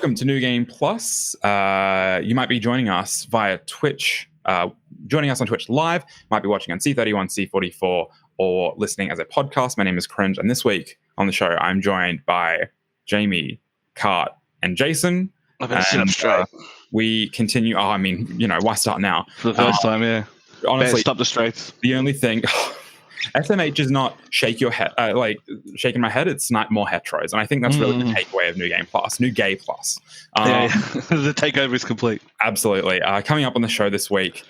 welcome to New Game Plus. You might be joining us via Twitch, joining us on Twitch live, might be watching on C31, C44, or listening as a podcast. My name is Cringe, and this week on the show, I'm joined by Jamie, Kart, and Jason. I've been sitting up straight. We continue. Why start now? For the first time, yeah. Honestly, stop the straights. The only thing... SMH is not shake your head, shaking my head. It's not more heteros, and I think that's really the takeaway of New Game Plus, New Gay Plus. The takeover is complete. Absolutely. Coming up on the show this week,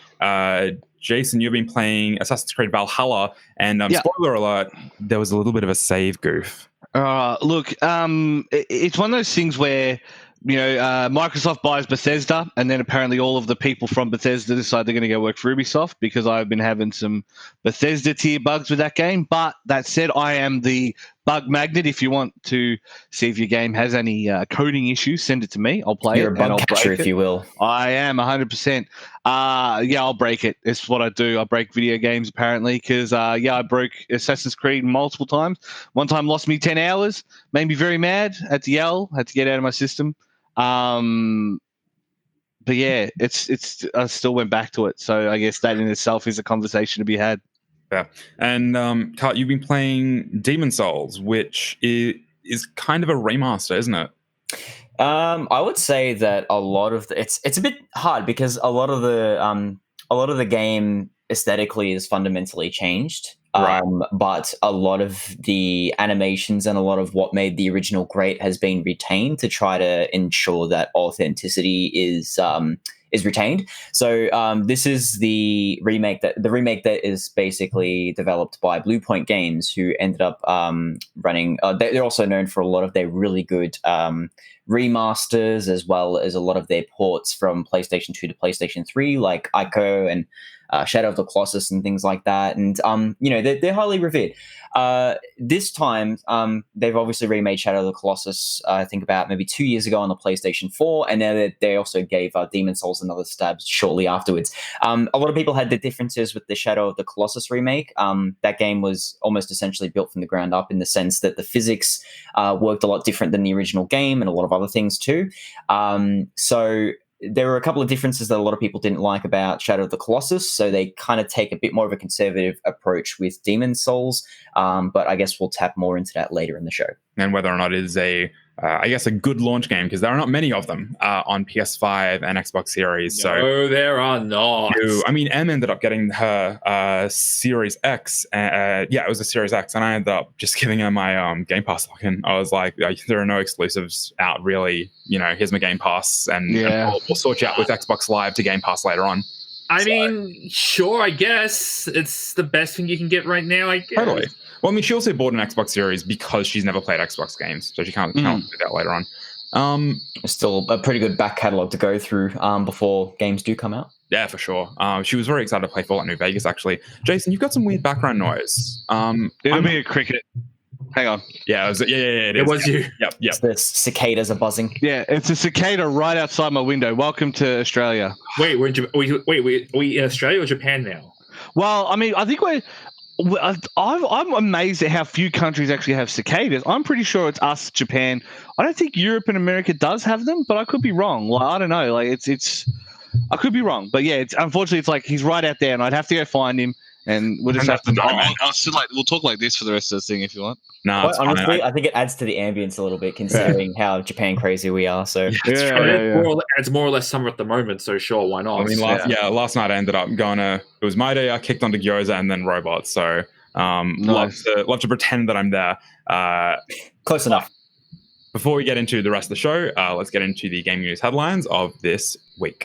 Jason, you've been playing Assassin's Creed Valhalla, and spoiler alert, there was a little bit of a save goof. Look, it's one of those things where Microsoft buys Bethesda, and then apparently all of the people from Bethesda decide they're going to go work for Ubisoft, because I've been having some Bethesda tier bugs with that game. But that said, I am the bug magnet. If you want to see if your game has any coding issues, send it to me. I'll play You're it. You're a bug catcher, if you will. I am 100%. I'll break it. It's what I do. I break video games apparently, because I broke Assassin's Creed multiple times. One time lost me 10 hours, made me very mad. Had to yell, had to get out of my system. But yeah, it's I still went back to it. So I guess that in itself is a conversation to be had. Yeah. And Kart, you've been playing Demon Souls, which is kind of a remaster, isn't it? I would say that a lot of it's a bit hard, because a lot of the game aesthetically is fundamentally changed. Right. But a lot of the animations and a lot of what made the original great has been retained to try to ensure that authenticity is retained. So this is the remake that is basically developed by Blue Point Games, who ended up running. They're also known for a lot of their really good remasters, as well as a lot of their ports from PlayStation 2 to PlayStation 3, like Ico and Shadow of the Colossus and things like that. And they're highly revered. This time they've obviously remade Shadow of the Colossus, I think about maybe 2 years ago on the PlayStation 4, and then they also gave Demon Souls another stab shortly afterwards. A lot of people had the differences with the Shadow of the Colossus remake. That game was almost essentially built from the ground up, in the sense that the physics worked a lot different than the original game, and a lot of other things too. So there were a couple of differences that a lot of people didn't like about Shadow of the Colossus, so they kind of take a bit more of a conservative approach with Demon Souls, but I guess we'll tap more into that later in the show. And whether or not it is a good launch game, because there are not many of them on PS5 and Xbox Series. No, there are not. Em ended up getting her Series X. It was a Series X, and I ended up just giving her my Game Pass login. I was like, there are no exclusives out, really. Here's my Game Pass, and we'll sort you out with Xbox Live to Game Pass later on. I mean, sure, I guess. It's the best thing you can get right now, I guess. Totally. Well, she also bought an Xbox Series because she's never played Xbox games, so she can't do that later on. Still a pretty good back catalogue to go through before games do come out. Yeah, for sure. She was very excited to play Fallout New Vegas, actually. Jason, you've got some weird background noise. It'll be a cricket. Hang on. Yeah, it was you. Yep. The cicadas are buzzing. Yeah, it's a cicada right outside my window. Welcome to Australia. Wait, are we in Australia or Japan now? Well, I mean, I think I'm amazed at how few countries actually have cicadas. I'm pretty sure it's us, Japan. I don't think Europe and America does have them, but I could be wrong. I don't know. I could be wrong, but yeah, unfortunately, it's like he's right out there, and I'd have to go find him, and we'll just have to. We'll talk like this for the rest of the thing if you want. No, honestly, I think it adds to the ambience a little bit, considering how Japan crazy we are. So it's more or less summer at the moment. So sure, why not? I mean, last night I ended up going to. It was my day. I kicked onto gyoza and then robots. So nice. love to pretend that I'm there. Close enough. Before we get into the rest of the show, let's get into the gaming news headlines of this week.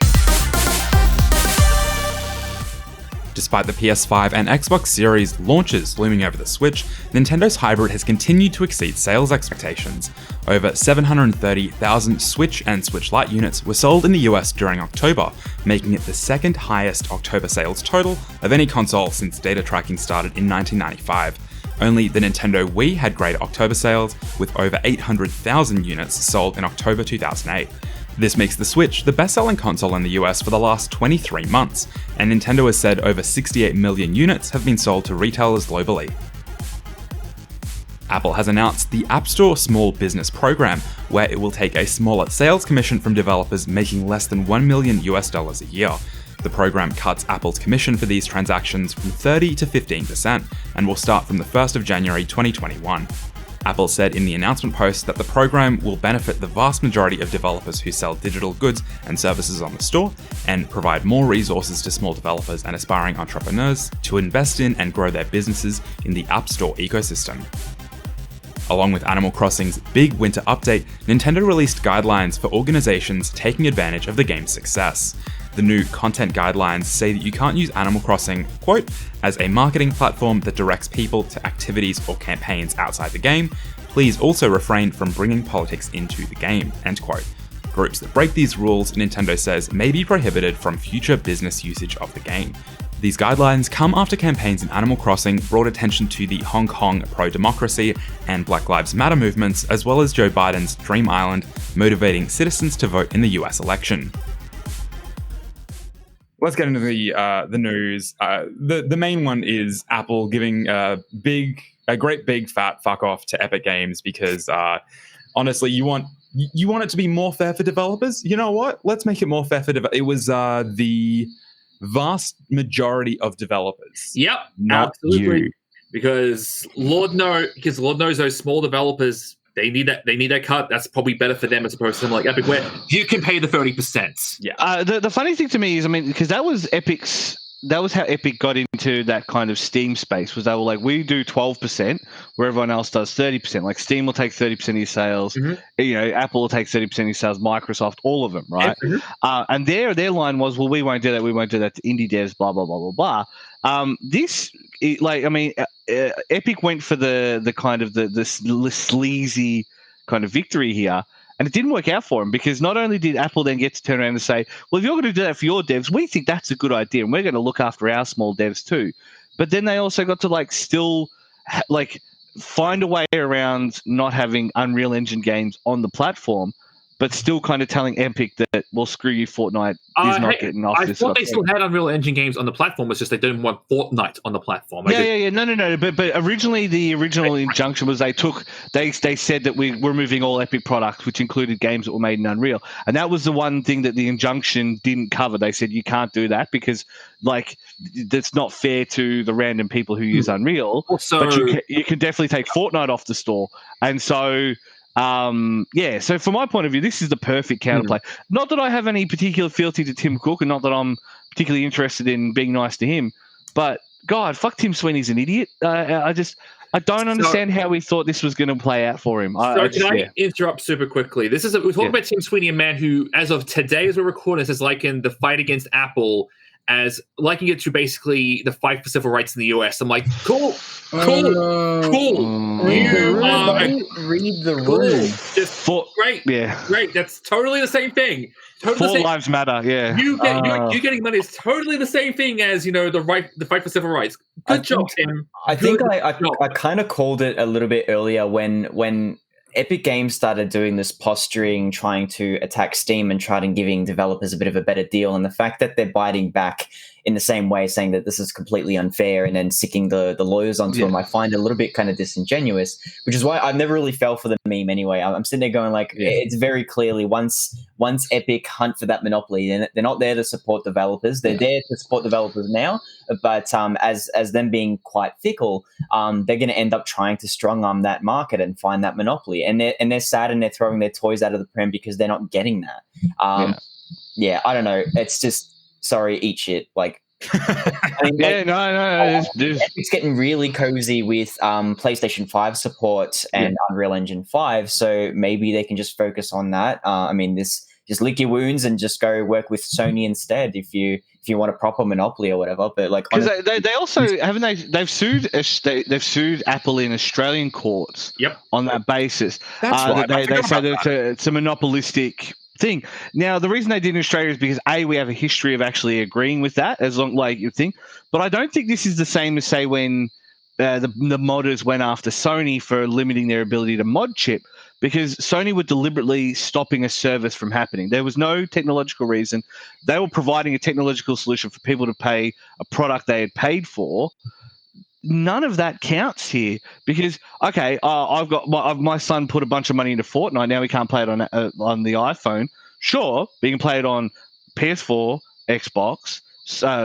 Despite the PS5 and Xbox Series launches looming over the Switch, Nintendo's hybrid has continued to exceed sales expectations. Over 730,000 Switch and Switch Lite units were sold in the US during October, making it the second highest October sales total of any console since data tracking started in 1995. Only the Nintendo Wii had greater October sales, with over 800,000 units sold in October 2008. This makes the Switch the best-selling console in the US for the last 23 months, and Nintendo has said over 68 million units have been sold to retailers globally. Apple has announced the App Store Small Business Program, where it will take a smaller sales commission from developers making less than $1 million a year. The program cuts Apple's commission for these transactions from 30 to 15% and will start from the 1st of January 2021. Apple said in the announcement post that the program will benefit the vast majority of developers who sell digital goods and services on the store and provide more resources to small developers and aspiring entrepreneurs to invest in and grow their businesses in the App Store ecosystem. Along with Animal Crossing's big winter update, Nintendo released guidelines for organizations taking advantage of the game's success. The new content guidelines say that you can't use Animal Crossing, quote, as a marketing platform that directs people to activities or campaigns outside the game. Please also refrain from bringing politics into the game, end quote. Groups that break these rules, Nintendo says, may be prohibited from future business usage of the game. These guidelines come after campaigns in Animal Crossing brought attention to the Hong Kong pro-democracy and Black Lives Matter movements, as well as Joe Biden's Dream Island, motivating citizens to vote in the US election. Let's get into the news. The main one is Apple giving a great big fat fuck off to Epic Games because honestly, you want it to be more fair for developers. You know what? Let's make it more fair for developers. It was the vast majority of developers. Yep, not absolutely. you. Because Lord knows those small developers. They need that cut. That's probably better for them as opposed to something like Epic, where you can pay the 30%. Yeah. The funny thing to me is, I mean, because that was how Epic got into that kind of Steam space. Was they were like, we do 12%, where everyone else does 30%. Like Steam will take 30% of your sales. Mm-hmm. You know, Apple will take 30% of your sales. Microsoft, all of them, right? Mm-hmm. And their line was, well, we won't do that. We won't do that to indie devs. Blah blah blah blah blah. Epic went for the kind of the sleazy kind of victory here, and it didn't work out for them because not only did Apple then get to turn around and say, well, if you're going to do that for your devs, we think that's a good idea, and we're going to look after our small devs too. But then they also got to still find a way around not having Unreal Engine games on the platform, but still kind of telling Epic that, well, screw you, Fortnite is not getting off this. I thought they still had Unreal Engine games on the platform. It's just they didn't want Fortnite on the platform. No. But originally, the original injunction was they said that we're removing all Epic products, which included games that were made in Unreal. And that was the one thing that the injunction didn't cover. They said you can't do that because, that's not fair to the random people who use Unreal. Also, but you can definitely take Fortnite off the store. And so... so from my point of view, this is the perfect counterplay. Not that I have any particular fealty to Tim Cook and not that I'm particularly interested in being nice to him, but God, fuck, Tim Sweeney's an idiot. I don't understand how we thought this was going to play out for him. Can I interrupt super quickly? We're talking about Tim Sweeney, a man who, as of today, as we're recording, has likened the fight against Apple as liking it to basically the fight for civil rights in the US. I'm like, cool. Read the room. Just great. Yeah. Great. That's totally the same thing. Four lives matter. Yeah. You getting money is totally the same thing as, the fight for civil rights. Good job, Tim. I kind of called it a little bit earlier when Epic Games started doing this posturing, trying to attack Steam and trying to giving developers a bit of a better deal. And the fact that they're biting back in the same way, saying that this is completely unfair and then sicking the lawyers onto them, I find a little bit kind of disingenuous, which is why I've never really fell for the meme anyway. I'm sitting there going it's very clearly once Epic hunt for that monopoly, they're not there to support developers. They're there to support developers now, but as them being quite fickle, they're going to end up trying to strong arm that market and find that monopoly. And they're sad and they're throwing their toys out of the pram because they're not getting that. I don't know. It's just, sorry, eat shit. It's getting really cozy with PlayStation 5 support and Unreal Engine 5, so maybe they can just focus on that. Just lick your wounds and just go work with Sony instead if you want a proper monopoly or whatever. But because they also haven't they've sued Apple in Australian courts. Yep. On that basis. That's right. They say that it's a monopolistic thing. Now, the reason they did in Australia is because we have a history of actually agreeing with that, as long you think. But I don't think this is the same as say when the modders went after Sony for limiting their ability to mod chip, because Sony were deliberately stopping a service from happening. There was no technological reason. They were providing a technological solution for people to pay a product they had paid for. none of that counts here because I've got my son put a bunch of money into Fortnite. Now we can't play it on the iPhone. Sure, we can play it on PS4, Xbox,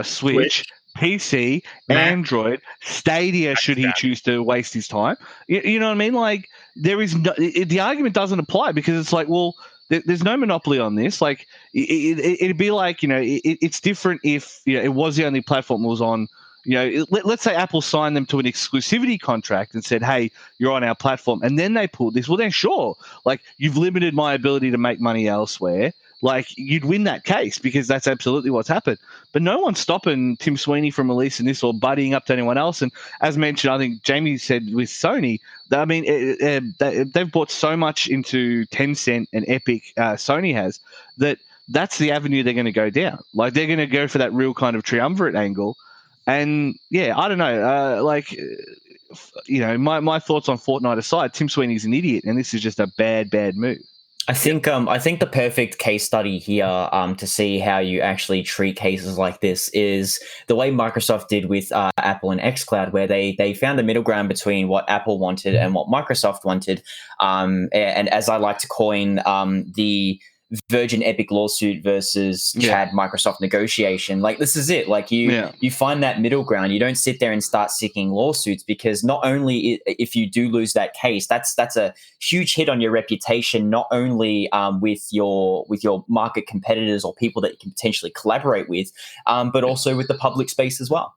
Switch, PC, Mac. Android, Stadia. Should he choose to waste his time? You know what I mean? Like there is the argument doesn't apply because it's like, well, there's no monopoly on this. Like it'd be like, it's different if it was the only platform it was on. Let's say Apple signed them to an exclusivity contract and said, hey, you're on our platform. And then they pulled this. Well, then sure. Like you've limited my ability to make money elsewhere. Like you'd win that case because that's absolutely what's happened. But no one's stopping Tim Sweeney from releasing this or buddying up to anyone else. And as mentioned, I think Jamie said with Sony, I mean, they've bought so much into Tencent and Epic, Sony has, that's the avenue they're going to go down. Like they're going to go for that real kind of triumvirate angle. And yeah, I don't know. My thoughts on Fortnite aside, Tim Sweeney's an idiot, and this is just a bad move. I think the perfect case study here to see how you actually treat cases like this is the way Microsoft did with Apple and xCloud, where they found the middle ground between what Apple wanted and what Microsoft wanted. And as I like to coin, the Virgin Epic lawsuit versus Chad Microsoft negotiation. Like this is it. Like you find that middle ground. You don't sit there and start seeking lawsuits because not only if you do lose that case, that's a huge hit on your reputation. Not only with your market competitors or people that you can potentially collaborate with, but also with the public space as well.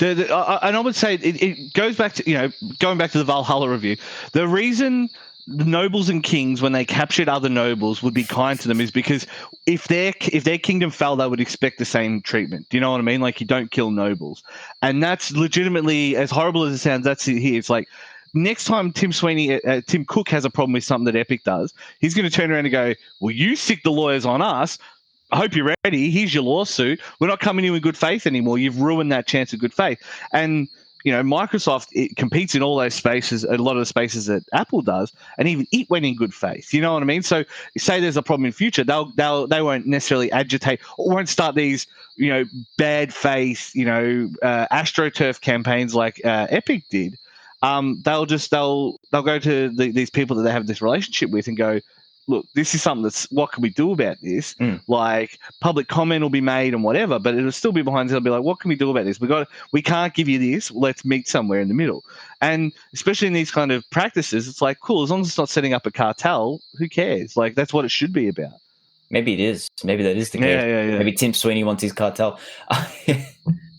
And I would say it goes back to going back to the Valhalla review. The reason the nobles and kings, when they captured other nobles, would be kind to them is because if their kingdom fell, they would expect the same treatment. Do you know what I mean? Like you don't kill nobles, and that's legitimately, as horrible as it sounds, that's it here. It's like next time Tim Cook has a problem with something that Epic does, he's going to turn around and go, "Well, you stick the lawyers on us. I hope you're ready. Here's your lawsuit. We're not coming in with good faith anymore. You've ruined that chance of good faith." And Microsoft competes in all those spaces, a lot of the spaces that Apple does, and even it went in good faith. You know what I mean? So say there's a problem in future, they won't necessarily agitate or won't start these, bad faith, AstroTurf campaigns like Epic did. They'll go to these people that they have this relationship with and go, look, this is something what can we do about this? Like public comment will be made and whatever, but it'll still be behind. They'll be like, what can we do about this? We can't give you this. Let's meet somewhere in the middle. And especially in these kind of practices, it's like, cool, as long as it's not setting up a cartel, who cares? Like that's what it should be about. Maybe it is. Maybe that is the case. Yeah. Maybe Tim Sweeney wants his cartel.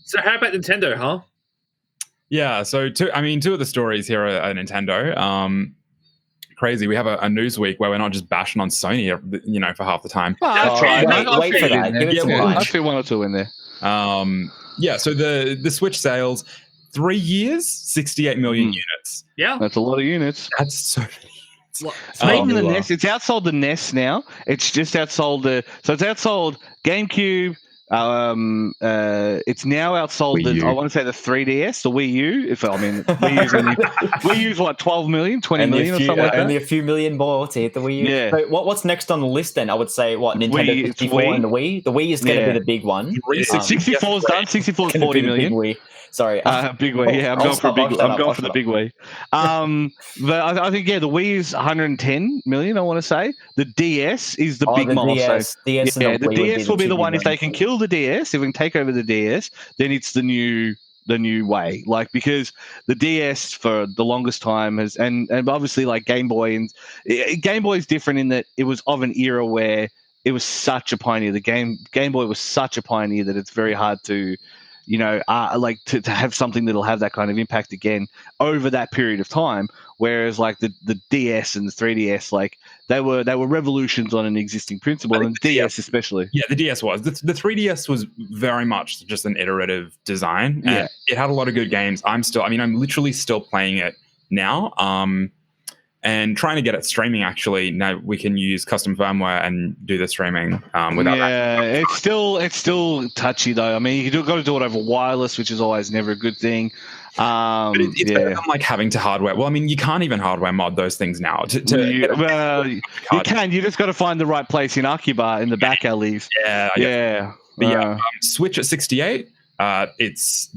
So how about Nintendo, huh? Yeah, so two of the stories here are Nintendo. Crazy. We have a news week where we're not just bashing on Sony, for half the time. Wait for that. I feel one or two in there. So the Switch sales, 3 years, 68 million units. Yeah, that's a lot of units. That's so many. It's making the NES. It's outsold the NES now. It's just outsold it's outsold GameCube. It's now outsold I want to say the 3DS, the Wii U. Wii U's what, 12 million, 20 million or something like that? Only a few million more to hit the Wii U. Yeah. So what's next on the list then? I would say Nintendo 64 and the Wii. The Wii is going to be the big one. 64's done. 64's 40 million. Big Wii. Sorry. Big Wii. Yeah, I'm going for the big Wii. But I think, the Wii is 110 million, I want to say. The DS is the big milestone. The DS will be the one. If they can kill the DS, if we can take over the DS, then it's the new way. Like, because the DS for the longest time has, and obviously like Game Boy, and Game Boy is different in that it was of an era where it was such a pioneer. The Game Boy was such a pioneer that it's very hard to, to have something that'll have that kind of impact again over that period of time. Whereas like the DS and the 3DS, like they were revolutions on an existing principle, and DS especially. Yeah, the DS was. The 3DS was very much just an iterative design. Yeah. It had a lot of good games. I'm literally still playing it now. And trying to get it streaming, actually. Now we can use custom firmware and do the streaming without that. It's still touchy though. I mean, you got to do it over wireless, which is always never a good thing. But it's better than like having to hardware. Well, I mean, you can't even hardware mod those things now. You can. You just got to find the right place in Akiba in the back alleys. Yeah. But Switch at 68. it's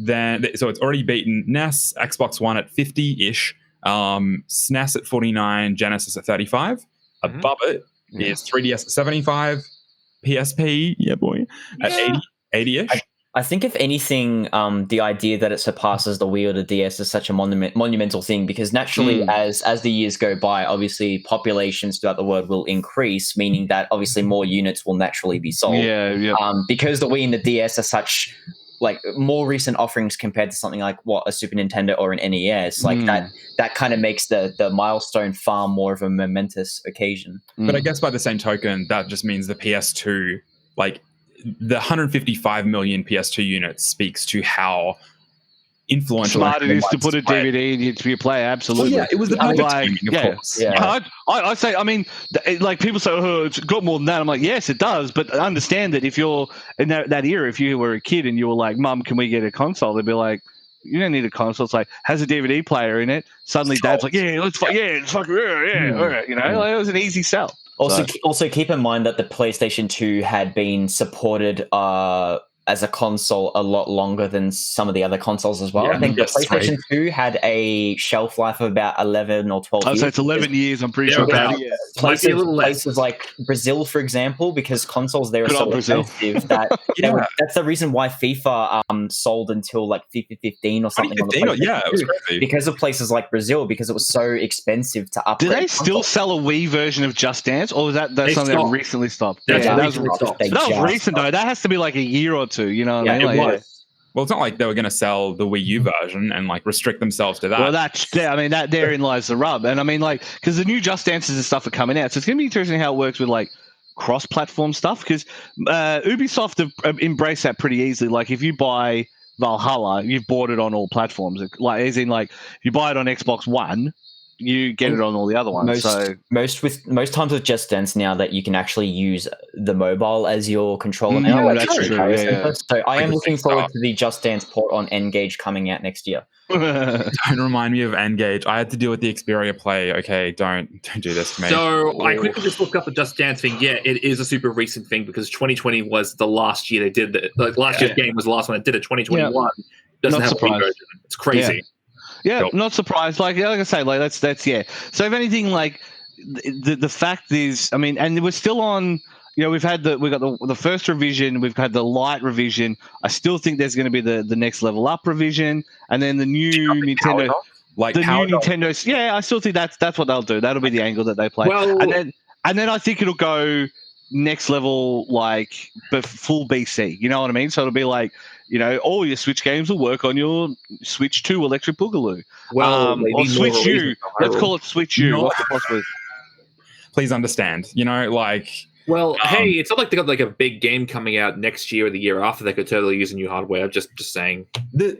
already beaten NES, Xbox One at 50-ish, SNES at 49, Genesis at 35. Mhm. Above it is 3DS at 75, PSP, yeah boy, at 80-ish. I think if anything, the idea that it surpasses the Wii or the DS is such a monumental thing, because naturally, as the years go by, obviously populations throughout the world will increase, meaning that obviously more units will naturally be sold. Yeah. Because the Wii and the DS are such like more recent offerings compared to something like a Super Nintendo or an NES, like that kind of makes the milestone far more of a momentous occasion. But I guess by the same token, that just means the PS2, like the 155 million PS2 units, speaks to how influential smart it is to put a DVD into your player. Absolutely. Well, yeah, it was the perfect timing, of course. Yeah. I say, I mean, like people say, oh, it's got more than that. I'm like, yes, it does. But understand that if you're in that era, if you were a kid and you were like, Mum, can we get a console? They'd be like, you don't need a console. It's like, has a DVD player in it. Suddenly Dad's like, yeah, let's fucking, all right. You know, like, it was an easy sell. Also keep in mind that the PlayStation 2 had been supported as a console a lot longer than some of the other consoles as well. I think the PlayStation 2 had a shelf life of about 11 or 12 years. So it's 11 years, I'm pretty sure. Places like Brazil, for example, because consoles there are so expensive that that's the reason why FIFA sold until like FIFA 15 or something. On the it was crazy. Because of places like Brazil, because it was so expensive to upgrade. Do they still sell a Wii version of Just Dance, or was that something that recently stopped? That was recent, though. That has to be like a year or two, you know what I mean? Well, it's not like they were going to sell the Wii U version and like restrict themselves to that. Well, that therein lies the rub. And I mean, like, because the new Just Dances and stuff are coming out, so it's going to be interesting how it works with like cross-platform stuff. Because Ubisoft have embraced that pretty easily. Like, if you buy Valhalla, you've bought it on all platforms. Like, as in, like, if you buy it on Xbox One, you get it on all the other ones. Most times with Just Dance now that you can actually use the mobile as your controller now. Yeah, that's true. Yeah. So I am looking forward to the Just Dance port on N-Gage coming out next year. Don't remind me of N-Gage. I had to deal with the Xperia Play. Okay, don't do this to me. So I quickly just looked up the Just Dance thing. Yeah, it is a super recent thing because 2020 was the last year they did it. Like last year's game was the last one that did it. 2021 doesn't have a Wii version. It's crazy. Yeah, not surprised. Like I say, like that's yeah. So if anything, like the fact is, I mean, and we're still on. You know, we've got the first revision, we've had the light revision. I still think there's going to be the next level up revision, and then the new Nintendo, Nintendo. Yeah, I still think that's what they'll do. That'll be the angle that they play. Well, and then I think it'll go next level, like but full BC. You know what I mean? So it'll be like, you know, all your Switch games will work on your Switch 2 Electric Boogaloo. Or Switch U. Let's call it Switch U. What's the possibility? Please understand. You know, like. Well, hey, it's not like they got like a big game coming out next year or the year after. They could totally use a new hardware. Just saying. The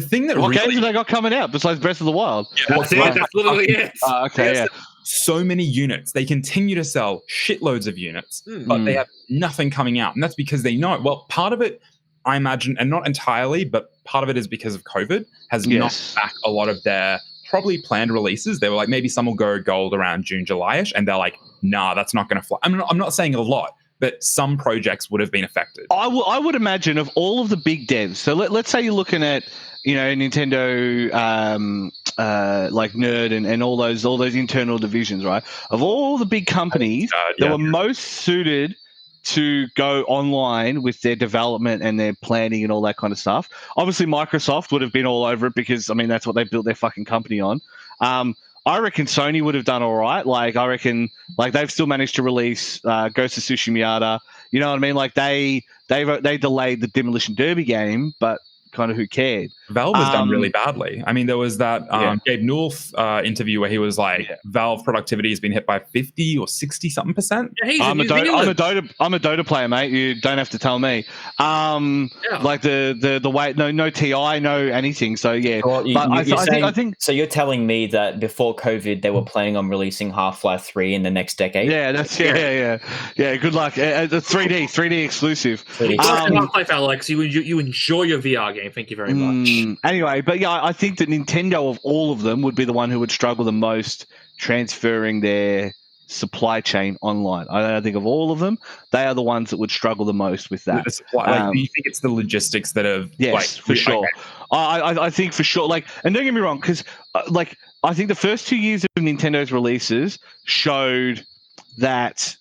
thing that what games have they got coming out besides Breath of the Wild? Yeah, that's literally it. Okay, so many units. They continue to sell shitloads of units, but they have nothing coming out, and that's because they know. Well, part of it, I imagine, and not entirely, but part of it is because of COVID has knocked back a lot of their probably planned releases. They were like, maybe some will go gold around June, July-ish, and they're like, nah, that's not going to fly. I'm not saying a lot, but some projects would have been affected. I would imagine of all of the big devs. So let's say you're looking at, you know, Nintendo, like Nerd and all those internal divisions, right? Of all the big companies that were most suited to go online with their development and their planning and all that kind of stuff. Obviously, Microsoft would have been all over it because, I mean, that's what they built their fucking company on. I reckon Sony would have done all right. Like, I reckon, like, they've still managed to release Ghost of Tsushima. You know what I mean? Like, they delayed the Demolition Derby game, but kind of who cared? Valve has done really badly. I mean, there was that Gabe Newell interview where he was like, Valve productivity has been hit by 50 or 60 something percent. Yeah, I'm a Dota player, mate. You don't have to tell me. Like the way, no TI, no anything. So yeah, I think. So you're telling me that before COVID, they were planning on releasing Half-Life 3 in the next decade? Yeah, that's yeah. Good luck. The 3D exclusive. Half-Life, Alex. You enjoy your VR game. Thank you very much. Anyway, but yeah, I think that Nintendo of all of them would be the one who would struggle the most transferring their supply chain online. I think of all of them, they are the ones that would struggle the most with that. The supply, do you think it's the logistics that have? Yes, for sure. Okay. I think for sure. And don't get me wrong, because I think the first 2 years of Nintendo's releases showed that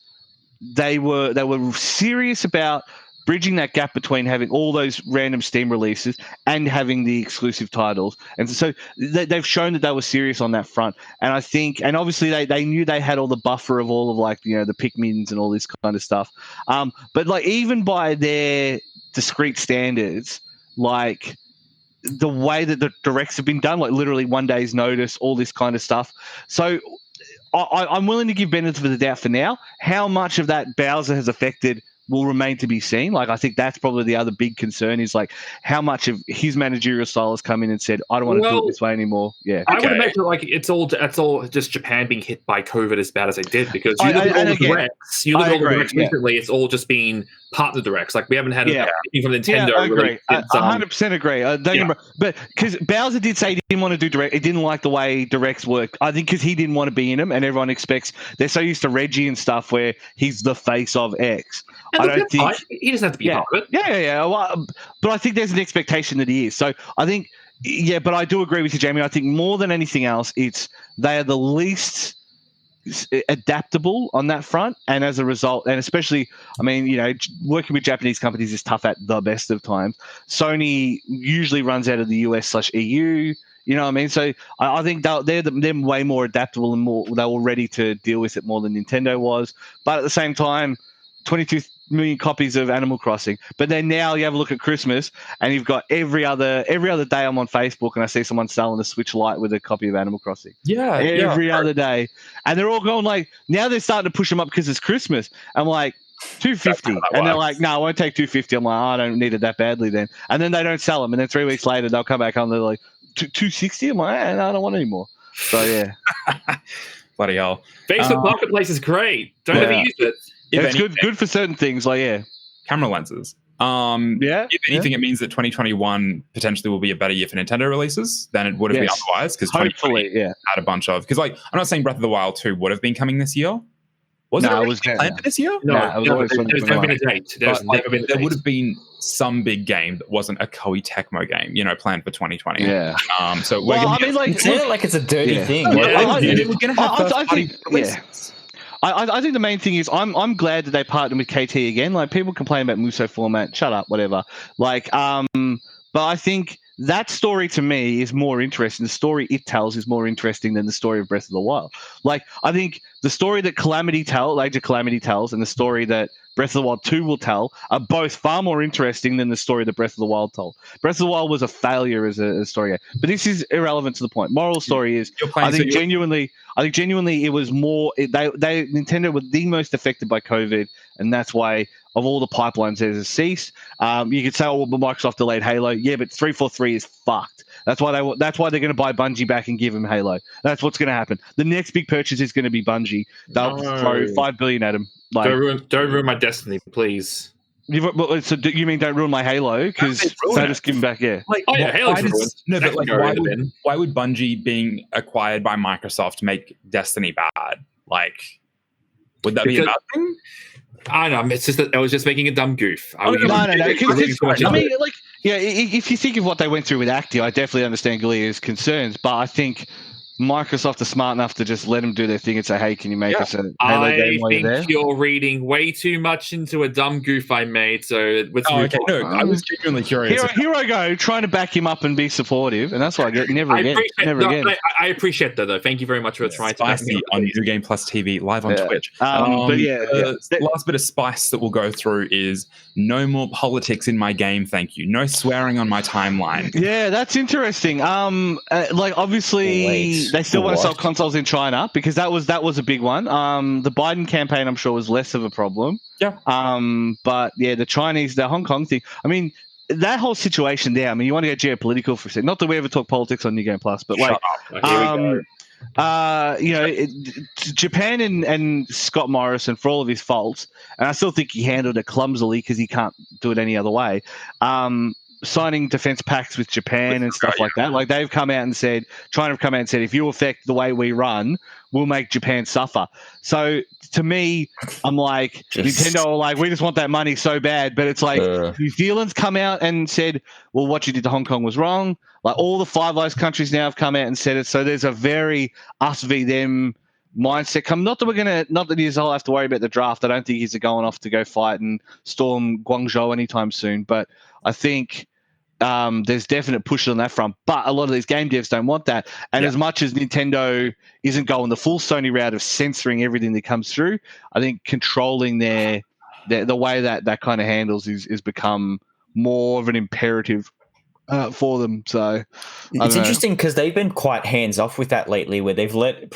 they were serious about bridging that gap between having all those random Steam releases and having the exclusive titles. And so they've shown that they were serious on that front. And I think, and obviously they knew they had all the buffer of all of the Pikmins and all this kind of stuff. But even by their discrete standards, the way that the directs have been done, literally 1 day's notice, all this kind of stuff. So I'm willing to give benefit of the doubt for now. How much of that Bowser has affected will remain to be seen. I think that's probably the other big concern is how much of his managerial style has come in and said, I don't want to do it this way anymore. Yeah. I would imagine it's all just Japan being hit by COVID as bad as they did, because you look at all the directs recently, it's all just been partner directs. We haven't had anything from Nintendo. I agree. 100% agree. But because Bowser did say he didn't want to do direct, he didn't like the way directs work. I think because he didn't want to be in them, and everyone expects, they're so used to Reggie and stuff where he's the face of X. I don't think he doesn't have to be part of it. Yeah. Well, but I think there's an expectation that he is. So I think, but I do agree with you, Jamie. I think more than anything else, they are the least adaptable on that front, and as a result, and especially, working with Japanese companies is tough at the best of times. Sony usually runs out of the US/EU. You know what I mean? So I think they're way more adaptable and they were ready to deal with it more than Nintendo was. But at the same time, 22 million copies of Animal Crossing. But then now you have a look at Christmas and you've got every other day I'm on Facebook and I see someone selling a Switch Lite with a copy of Animal Crossing. Yeah. Every other day. And they're all going now they're starting to push them up because it's Christmas. I'm like, $250. And they're like, no, I won't take $250. I'm like, I don't need it that badly then. And then they don't sell them. And then 3 weeks later, they'll come back and they're like, $260? I'm like, I don't want any more. So, yeah. Bloody hell. Facebook Marketplace is great. Don't ever use it. It's good for certain things, camera lenses. If anything, it means that 2021 potentially will be a better year for Nintendo releases than it would have been otherwise. Because hopefully, had a bunch of. Because I'm not saying Breath of the Wild 2 would have been coming this year. Was it planned for this year? No, it was always there's never been a date. There would have been some big game that wasn't a Koei Tecmo game, planned for 2020. Yeah. So we're it's a dirty thing. We're going to have first-party releases. I think the main thing is I'm glad that they partnered with KT again. People complain about Muso format, shut up, whatever. But I think that story to me is more interesting. The story it tells is more interesting than the story of Breath of the Wild. I think the story that Age of Calamity tells and the story that Breath of the Wild 2 will tell are both far more interesting than the story that Breath of the Wild told. Breath of the Wild was a failure as a story, but this is irrelevant to the point. Moral story is, I think genuinely it was more. Nintendo were the most affected by COVID, and that's why of all the pipelines there's a cease. You could say, well, Microsoft delayed Halo, but 343 is fucked. That's why they're going to buy Bungie back and give them Halo. That's what's going to happen. The next big purchase is going to be Bungie. They'll throw $5 billion at them. Don't ruin my Destiny, please. So you mean don't ruin my Halo? Because they just give them back, Halo's ruined. No, but why would Bungie being acquired by Microsoft make Destiny bad? Would that be a bad thing? I don't know. It's just that I was just making a dumb goof. No. If you think of what they went through with Acti, I definitely understand Galia's concerns, but I think Microsoft are smart enough to just let them do their thing and say, hey, can you make us a Halo game while you're there? I think you're reading way too much into a dumb goof I made. So I was genuinely curious. Here I go, trying to back him up and be supportive, and that's what I get. Never again. I appreciate that, though. Thank you very much for trying to back me up. On New Game Plus TV, live on Twitch. The last bit of spice that we'll go through is no more politics in my game, thank you. No swearing on my timeline. Yeah, that's interesting. Obviously... They still want to sell consoles in China because that was a big one. The Biden campaign, I'm sure, was less of a problem. Yeah. But the Hong Kong thing. I mean, that whole situation there. I mean, you want to get geopolitical for a second. Not that we ever talk politics on New Game Plus, but Japan and Scott Morrison, for all of his faults, and I still think he handled it clumsily because he can't do it any other way. signing defense pacts with Japan and stuff like that. Like they've come out and said, China have come out and said, if you affect the way we run, we'll make Japan suffer. So to me, I'm like, Nintendo are like, we just want that money so bad. But it's like New Zealand's come out and said, well, what you did to Hong Kong was wrong. Like all the Five Eyes countries now have come out and said it. So there's a very us v them mindset. Not that he's all have to worry about the draft. I don't think he's going off to go fight and storm Guangzhou anytime soon. But I think there's definite push on that front. But a lot of these game devs don't want that. And as much as Nintendo isn't going the full Sony route of censoring everything that comes through, I think controlling the way that kind of handles is become more of an imperative for them. So it's interesting because they've been quite hands off with that lately, where they've let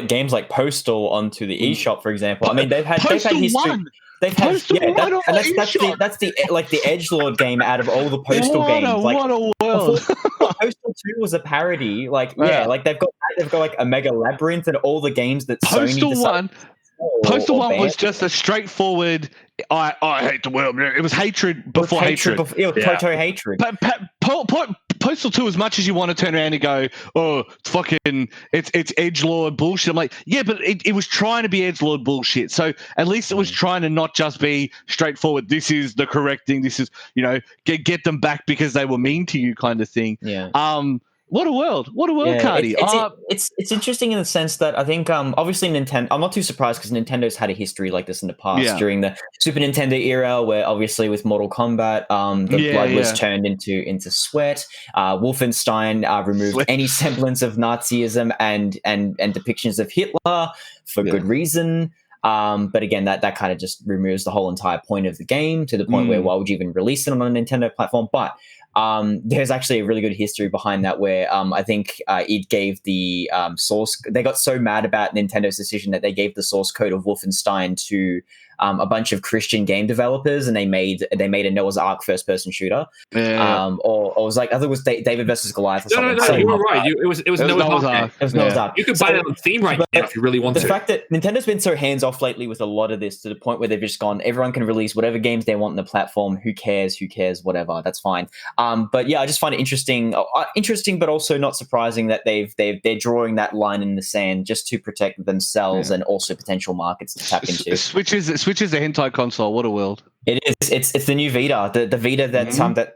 games like Postal onto the eShop, for example. I mean, they've had history. That's the edgelord game out of all the Postal games. What a world! Postal 2 was a parody. Like they've got like a Mega Labyrinth and all the games that Postal Sony One. Postal One was just a straightforward. I hate the world. It was hatred before hatred. Total hatred. Postal 2, as much as you want to turn around and go, oh, it's edgelord bullshit. I'm like, yeah, but it was trying to be edgelord bullshit. So at least it was trying to not just be straightforward. This is the correct thing. This is, get them back because they were mean to you kind of thing. Yeah. What a world, Cardi. It's interesting in the sense that I think obviously Nintendo. I'm not too surprised because Nintendo's had a history like this in the past during the Super Nintendo era, where obviously with Mortal Kombat, the blood was turned into sweat. Wolfenstein removed any semblance of Nazism and depictions of Hitler for good reason. But again, that kind of just removes the whole entire point of the game to the point where why would you even release it on a Nintendo platform? But there's actually a really good history behind that where I think it gave the source. They got so mad about Nintendo's decision that they gave the source code of Wolfenstein to a bunch of Christian game developers, and they made a Noah's Ark first-person shooter. Or it was like, I think it was David versus Goliath or something. No, you were right. It was Noah's Ark. It was Noah's Ark. You could buy that on Steam right now if you really want to. The fact that Nintendo's been so hands-off lately with a lot of this to the point where they've just gone, everyone can release whatever games they want on the platform. Who cares? Whatever. That's fine. But yeah, I just find it interesting, but also not surprising that they're drawing that line in the sand just to protect themselves and also potential markets to tap into. Switch is a hentai console. What a world! It is. It's the new Vita. The Vita that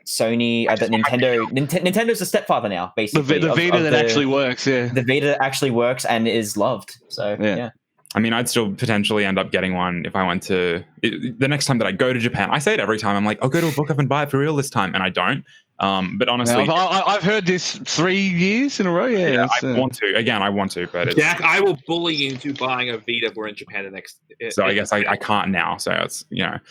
Sony, that Nintendo's a stepfather now, basically. The Vita that actually works. Yeah. The Vita actually works and is loved. So yeah. I mean, I'd still potentially end up getting one if I went to the next time that I go to Japan. I say it every time. I'm like, I'll go to a book up and buy it for real this time, and I don't. But honestly, I've heard this 3 years in a row. Yeah, I want to. Again, I want to. But Jack, I will bully you into buying a Vita if we're in Japan the next. So I guess I can't now. So it's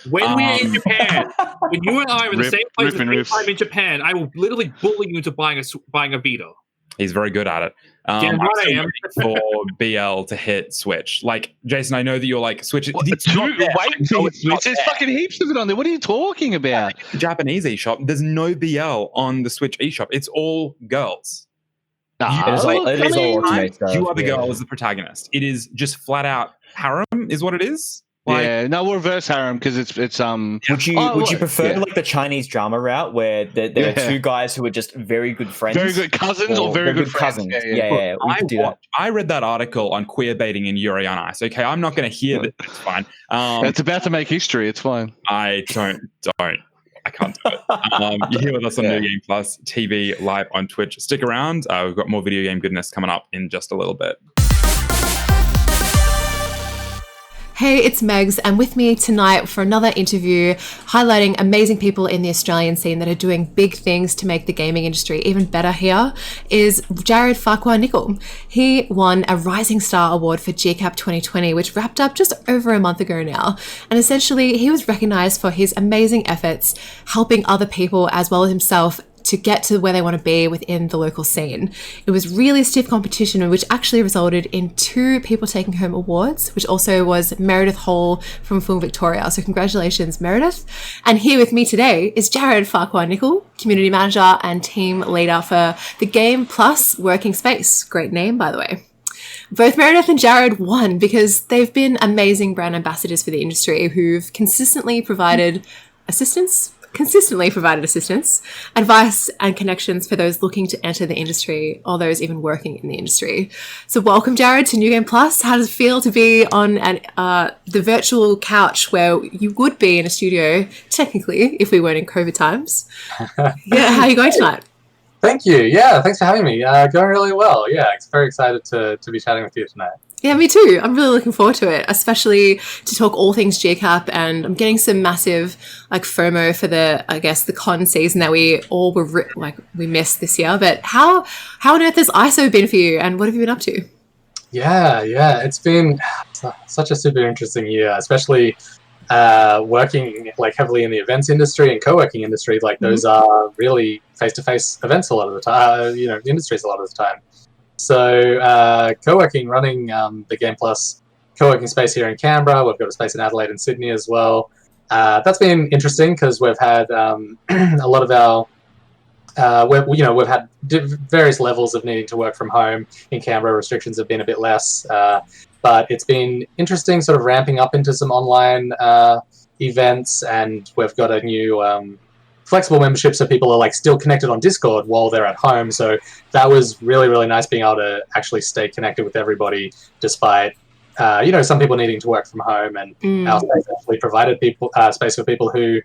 when we're in Japan, when you and I are in the same place at the same time in Japan, I will literally bully you into buying a Vita. He's very good at it. I'm waiting for BL to hit Switch. Like, Jason, I know that you're like, Switch. There's fucking heaps of it on there. What are you talking about? The Japanese eShop, there's no BL on the Switch eShop. It's all girls. You are the girl as the protagonist. It is just flat out harem is what it is. We'll reverse harem because it's Would you prefer like the Chinese drama route where there are two guys who are just very good friends, very good cousins, or very good cousins? Yeah. I read that article on queer baiting in Yuri on Ice. Okay, I'm not going to hear that. It's fine. It's about to make history. It's fine. I don't. I can't do it. You're here with us on New Game Plus TV live on Twitch. Stick around. We've got more video game goodness coming up in just a little bit. Hey, it's Megs, and with me tonight for another interview highlighting amazing people in the Australian scene that are doing big things to make the gaming industry even better here is Jarrod Farquhar-Nicol. He won a Rising Star Award for GCAP 2020, which wrapped up just over a month ago now. And essentially, he was recognised for his amazing efforts helping other people as well as himself to get to where they want to be within the local scene. It was really stiff competition, which actually resulted in 2 people taking home awards, which also was Meredith Hall from Film Victoria. So congratulations, Meredith. And here with me today is Jarrod Farquhar-Nicol, Community Manager and Team Leader for the Game Plus Working Space. Great name, by the way. Both Meredith and Jarrod won because they've been amazing brand ambassadors for the industry who've consistently provided assistance, consistently provided assistance, advice, and connections for those looking to enter the industry or those even working in the industry. So welcome, Jarrod, to New Game Plus. How does it feel to be on the virtual couch where you would be in a studio, technically, if we weren't in COVID times? Yeah, how are you going tonight? Thank you. Yeah, thanks for having me. Going really well. Yeah, very excited to be chatting with you tonight. Yeah, me too. I'm really looking forward to it, especially to talk all things GCAP, and I'm getting some massive FOMO for the con season that we all we missed this year. But how on earth has ISO been for you, and what have you been up to? Yeah, it's been such a super interesting year, especially working heavily in the events industry and co-working industry. Those are really face-to-face events a lot of the time. Industries a lot of the time. So co-working, running the Game Plus co-working space here in Canberra. We've got a space in Adelaide and Sydney as well. That's been interesting because we've had a lot of our we've had various levels of needing to work from home. In Canberra, restrictions have been a bit less, but it's been interesting sort of ramping up into some online events, and we've got a new flexible membership, so people are still connected on Discord while they're at home. So that was really, really nice, being able to actually stay connected with everybody despite some people needing to work from home, and our space actually provided space for people who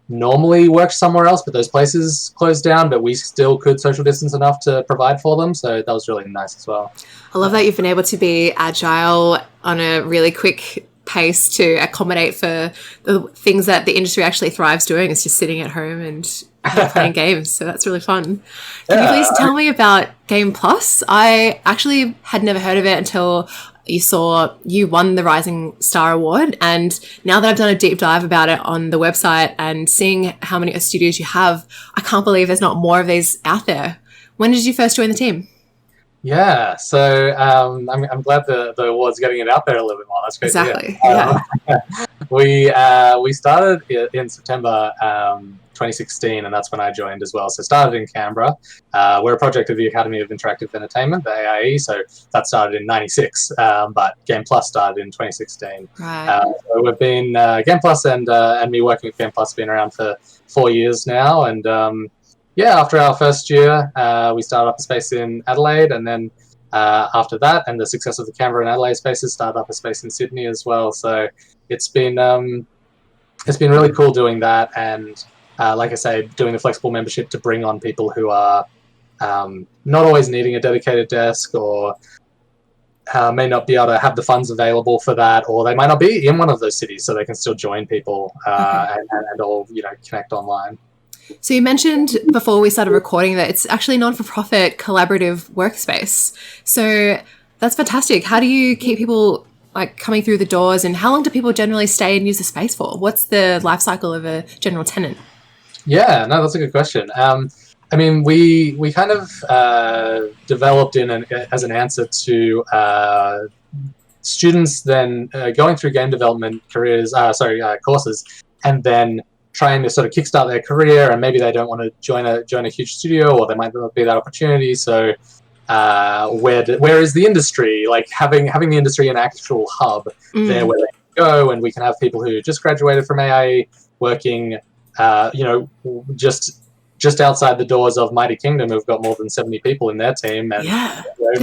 normally work somewhere else, but those places closed down, but we still could social distance enough to provide for them. So that was really nice as well. I love that you've been able to be agile on a really quick pace to accommodate for the things that the industry actually thrives doing, is just sitting at home and playing games. So that's really fun. Can you please tell me about Game Plus? I actually had never heard of it until you won the Rising Star Award, and now that I've done a deep dive about it on the website and seeing how many studios you have, I can't believe there's not more of these out there. When did you first join the team? Yeah, so I'm glad the award's getting it out there a little bit more. That's great. Exactly. We started in September 2016, and that's when I joined as well. So started in Canberra. We're a project of the Academy of Interactive Entertainment, the AIE. So that started in '96, but Game Plus started in 2016. Right. So we've been Game Plus and me working with Game Plus have been around for 4 years now, and after our first year, we started up a space in Adelaide, and then after that, and the success of the Canberra and Adelaide spaces, started up a space in Sydney as well. So it's been really cool doing that, and like I say, doing the flexible membership to bring on people who are not always needing a dedicated desk, or may not be able to have the funds available for that, or they might not be in one of those cities, so they can still join people and all connect online. So you mentioned before we started recording that it's actually a non-for-profit collaborative workspace. So that's fantastic. How do you keep people coming through the doors, and how long do people generally stay and use the space for? What's the life cycle of a general tenant? Yeah, no, that's a good question. We kind of developed as an answer to students then going through game development courses, and then trying to sort of kickstart their career, and maybe they don't want to join a huge studio, or there might not be that opportunity. So where is the industry? Having the industry an actual hub there where they can go, and we can have people who just graduated from AIE working just outside the doors of Mighty Kingdom, who've got more than 70 people in their team, and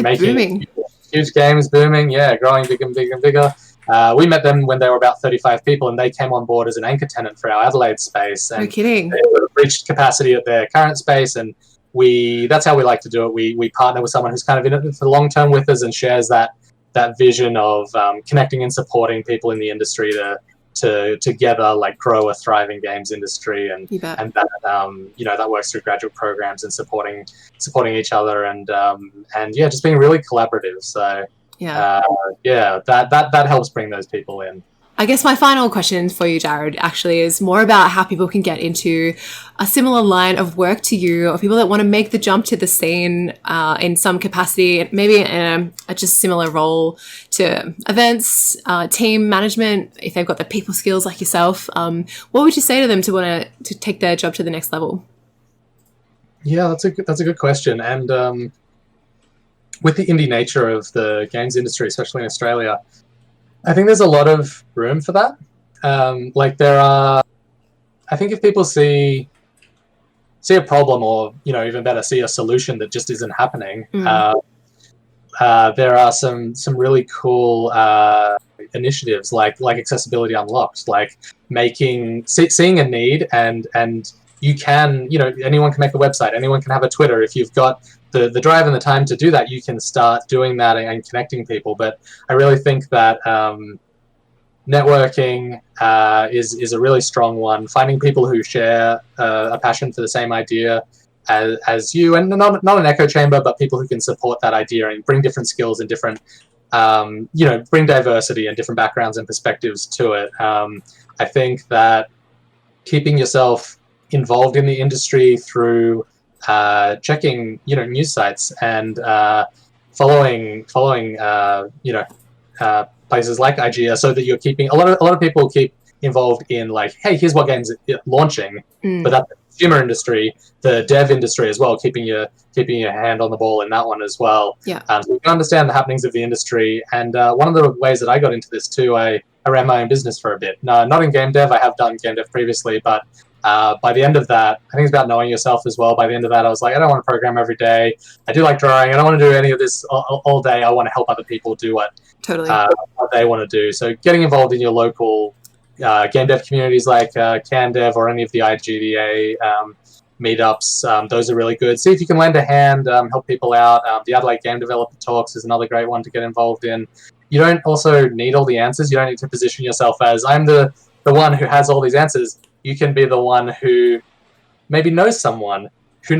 making booming. Huge games, booming, growing bigger and bigger and bigger. We met them when they were about 35 people, and they came on board as an anchor tenant for our Adelaide space. And no kidding. They reached capacity at their current space, and that's how we like to do it. We partner with someone who's kind of in it for the long term with us, and shares that vision of connecting and supporting people in the industry to together grow a thriving games industry, and that works through graduate programs and supporting each other, and just being really collaborative. So that helps bring those people in. I guess my final question for you, Jarrod, actually is more about how people can get into a similar line of work to you, or people that want to make the jump to the scene in some capacity, maybe in a just similar role to events, team management, if they've got the people skills like yourself. What would you say to them to want to take their job to the next level? Yeah, that's a good question. And with the indie nature of the games industry, especially in Australia, I think there's a lot of room for that. There are I think if people see a problem, or even better, see a solution that just isn't happening, there are some really cool initiatives like Accessibility Unlocked, like seeing a need, and you can, anyone can make a website, anyone can have a Twitter. If you've got the drive and the time to do that, you can start doing that and connecting people. But I really think that networking is a really strong one. Finding people who share a passion for the same idea as you, and not an echo chamber, but people who can support that idea and bring different skills and different, bring diversity and different backgrounds and perspectives to it. I think that keeping yourself involved in the industry through checking, news sites and following places like IGEA, so that you're keeping a lot of people keep involved in, like, hey, here's what games are launching, but that's the consumer industry, the dev industry as well, keeping your hand on the ball in that one as well. Yeah. So you can understand the happenings of the industry. And one of the ways that I got into this too, I ran my own business for a bit. No, not in game dev. I have done game dev previously, but by the end of that, I think it's about knowing yourself as well. By the end of that, I was like, I don't want to program every day. I do like drawing. I don't want to do any of this all day. I want to help other people do what they want to do. So getting involved in your local game dev communities like CanDev or any of the IGDA meetups, those are really good. See if you can lend a hand, help people out. The Adelaide Game Developer Talks is another great one to get involved in. You don't also need all the answers. You don't need to position yourself as, I'm the one who has all these answers. You can be the one who maybe knows someone who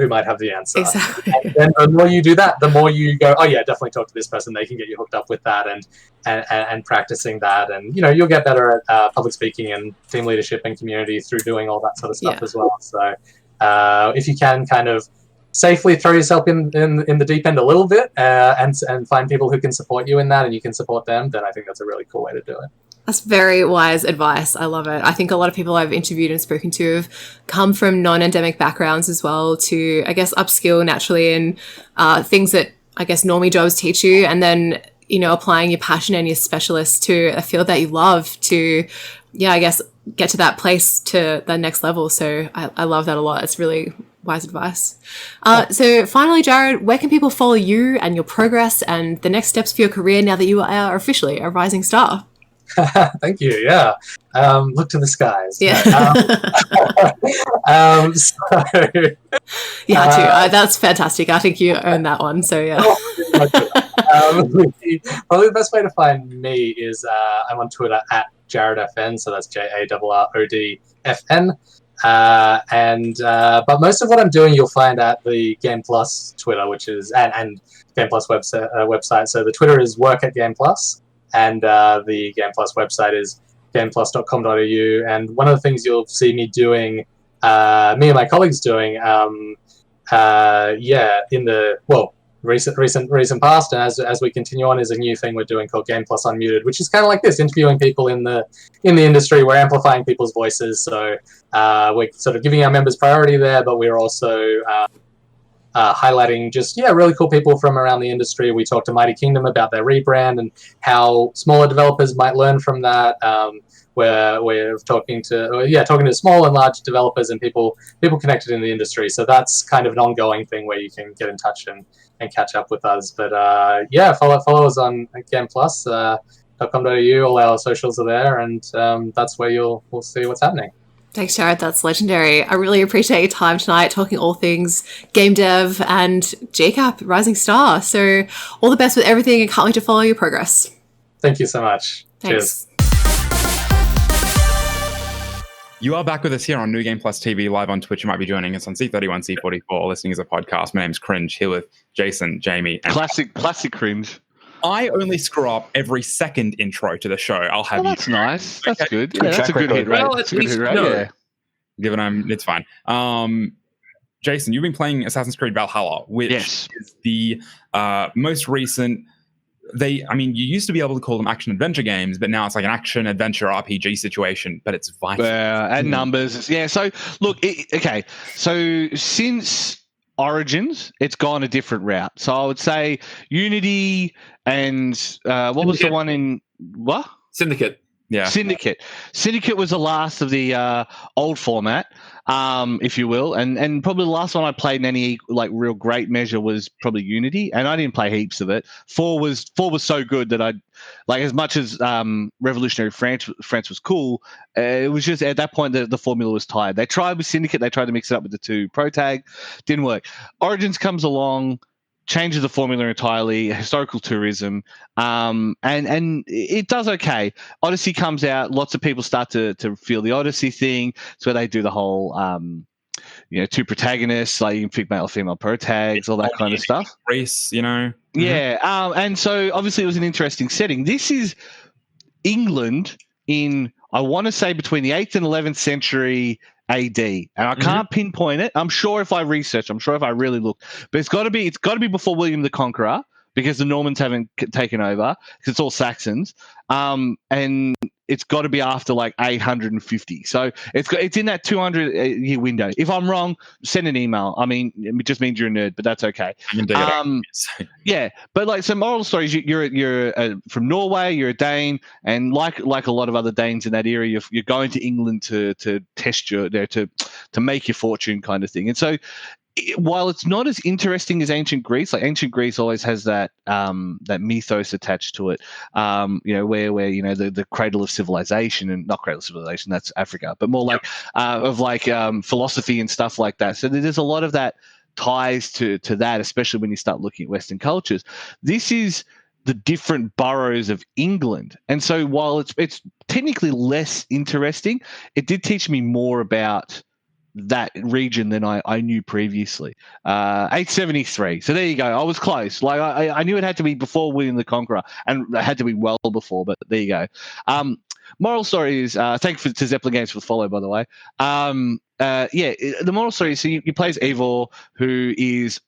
might have the answer. Exactly. And then the more you do that, the more you go, oh yeah, definitely talk to this person. They can get you hooked up with that, and practicing that. And, you'll get better at public speaking and team leadership and community through doing all that sort of stuff as well. So if you can kind of safely throw yourself in the deep end a little bit and find people who can support you in that, and you can support them, then I think that's a really cool way to do it. That's very wise advice. I love it. I think a lot of people I've interviewed and spoken to have come from non-endemic backgrounds as well to, I guess, upskill naturally in things that, I guess, normie jobs teach you, and then, applying your passion and your specialist to a field that you love to, I guess, get to that place, to the next level. So I love that a lot. It's really wise advice. So finally, Jarrod, where can people follow you and your progress and the next steps for your career now that you are officially a rising star? Thank you. Yeah. Look to the skies. Yeah. You had to. That's fantastic. I think you earned that one. So yeah. Probably the best way to find me is I'm on Twitter at JarrodFN. So that's JarrodFN. But most of what I'm doing, you'll find at the Game Plus Twitter, which is and Game Plus website. So the Twitter is work at Game Plus. And the Game Plus website is gameplus.com.au. And one of the things you'll see me doing, me and my colleagues doing, in the recent past, and as we continue on, is a new thing we're doing called Game Plus Unmuted, which is kind of like this, interviewing people in the industry. We're amplifying people's voices, so we're sort of giving our members priority there, but we're also highlighting just really cool people from around the industry. We talked to Mighty Kingdom about their rebrand and how smaller developers might learn from that. Where we're talking to small and large developers and people connected in the industry. So that's kind of an ongoing thing where you can get in touch and catch up with us. But follow us on gameplus.com.au. All our socials are there, and that's where we'll see what's happening. Thanks, Jarrod. That's legendary. I really appreciate your time tonight talking all things game dev and GCAP Rising Star. So all the best with everything, and can't wait to follow your progress. Thank you so much. Thanks. Cheers. You are back with us here on New Game Plus TV, live on Twitch. You might be joining us on C31, C44, listening as a podcast. My name's Cringe, here with Jason, Jamie, and classic Cringe. I only screw up every second intro to the show. I'll have you. That's nice. That's good. Yeah, that's a good hit rate. Well, at least no. Given it's fine. Jason, you've been playing Assassin's Creed Valhalla, which is the most recent. You used to be able to call them action-adventure games, but now it's like an action-adventure RPG situation, but it's Viking. And numbers. Yeah, so, look, so since Origins, it's gone a different route. So I would say Unity and what was the one in... What? Syndicate. Yeah. Syndicate. Syndicate was the last of the old format, if you will, and probably the last one I played in any like real great measure was probably Unity, and I didn't play heaps of it. 4 was so good that I, like, as much as Revolutionary France was cool, it was just at that point the formula was tired. They tried with Syndicate, they tried to mix it up with the 2 Pro Tag, didn't work. Origins comes along, changes the formula entirely, historical tourism, and it does okay. Odyssey comes out, lots of people start to feel the Odyssey thing. It's where they do the whole, 2 protagonists, like you can pick male or female pro tags, all that kind of stuff. Greece, Yeah, and so obviously it was an interesting setting. This is England in, I want to say, between the 8th and 11th century AD, and I can't pinpoint it. I'm sure if I research, I'm sure if I really look, but it's got to be before William the Conqueror, because the Normans haven't taken over, because it's all Saxons, and it's got to be after like 850. So it's in that 200 year window. If I'm wrong, send an email. I mean, it just means you're a nerd, but that's okay. Yeah, but like some moral stories. You're from Norway. You're a Dane, and like a lot of other Danes in that area, you're going to England to test to make your fortune, kind of thing. And so, while it's not as interesting as ancient Greece, like ancient Greece always has that mythos attached to it, where the cradle of civilization, and not cradle of civilization, that's Africa, but more like philosophy and stuff like that. So there's a lot of that ties to that, especially when you start looking at Western cultures. This is the different boroughs of England, and so while it's technically less interesting, it did teach me more about that region than I knew previously. 873. So there you go. I was close. Like I knew it had to be before William the Conqueror, and it had to be well before, but there you go. Moral story is, thank you to Zeppelin Games for the follow, by the way. The moral story is, so you play as Eivor, who is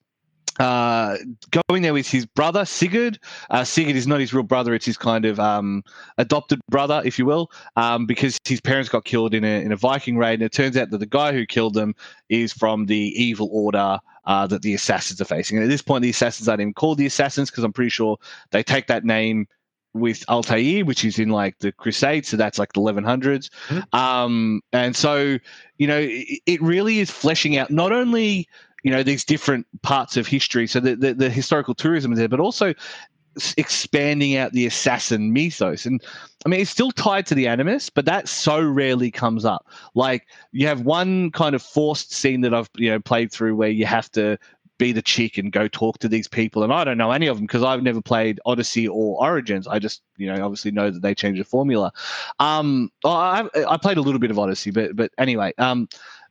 going there with his brother Sigurd. Sigurd is not his real brother; it's his kind of adopted brother, if you will, because his parents got killed in a Viking raid, and it turns out that the guy who killed them is from the evil order that the assassins are facing. And at this point, the assassins aren't even called the assassins, because I'm pretty sure they take that name with Altair, which is in like the Crusades, so that's like the 1100s. And so it really is fleshing out not only these different parts of history, so the historical tourism is there, but also expanding out the assassin mythos. And I mean, it's still tied to the Animus, but that so rarely comes up. Like, you have one kind of forced scene that I've played through where you have to be the chick and go talk to these people, and I don't know any of them because I've never played Odyssey or Origins. I just obviously know that they changed the formula. I played a little bit of Odyssey, but anyway,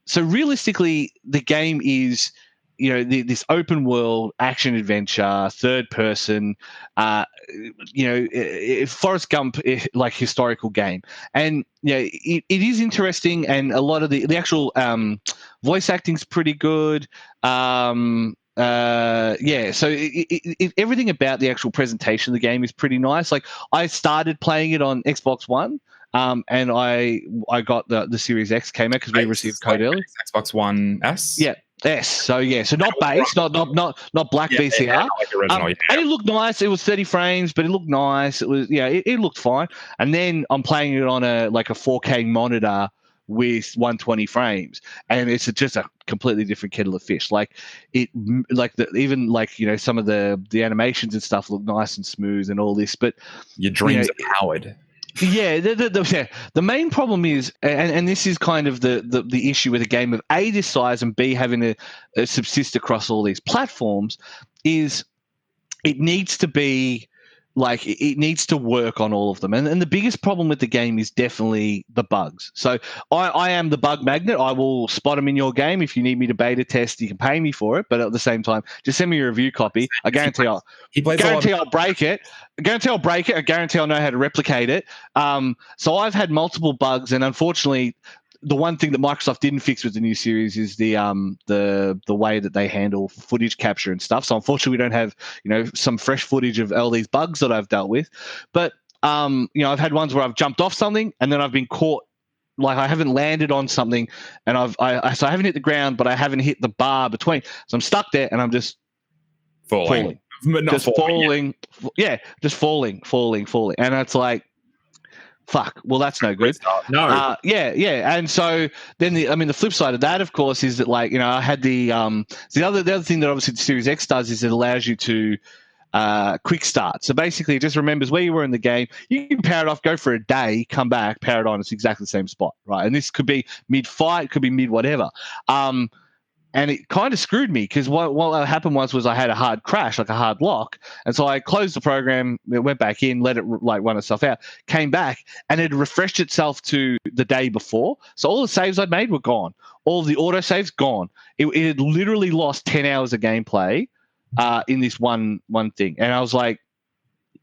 so realistically, the game is, this open world action adventure, third person, Forrest Gump like historical game, and it is interesting, and a lot of the actual voice acting's pretty good. So everything about the actual presentation of the game is pretty nice. Like, I started playing it on Xbox One. And I got the Series X came out because we received code early. Xbox One S. Yeah, S. So not base, not black VCR. And it looked nice. It was 30 frames, but it looked nice. It was it looked fine. And then I'm playing it on a 4K monitor with 120 frames, and it's just a completely different kettle of fish. Like, some of the animations and stuff look nice and smooth and all this, but your dreams are powered. Yeah, the main problem is, and this is kind of the issue with a game of A, this size, and B, having to subsist across all these platforms, is it needs to be like, it needs to work on all of them. And the biggest problem with the game is definitely the bugs. So I am the bug magnet. I will spot them in your game. If you need me to beta test, you can pay me for it. But at the same time, just send me a review copy. I guarantee I'll break it. I guarantee I'll break it. I guarantee I'll know how to replicate it. So I've had multiple bugs, and unfortunately, the one thing that Microsoft didn't fix with the new series is the way that they handle footage capture and stuff. So unfortunately, we don't have some fresh footage of all these bugs that I've dealt with. But I've had ones where I've jumped off something and then I've been caught. Like, I haven't landed on something, and I haven't hit the ground, but I haven't hit the bar between. So I'm stuck there, and I'm just falling. But not just falling. Yeah, just falling. And it's like, Fuck. Well, that's no good. No. Yeah. And so then the flip side of that, of course, is that I had the other thing that obviously the Series X does is it allows you to quick start. So basically, it just remembers where you were in the game. You can power it off, go for a day, come back, power it on. It's exactly the same spot, right? And this could be mid-fight, could be mid-whatever. And it kind of screwed me because what happened was I had a hard crash, like a hard lock. And so I closed the program, it went back in, let it run itself out, came back, and it refreshed itself to the day before. So all the saves I'd made were gone. All of the autosaves, gone. It had literally lost 10 hours of gameplay in this one thing. And I was like,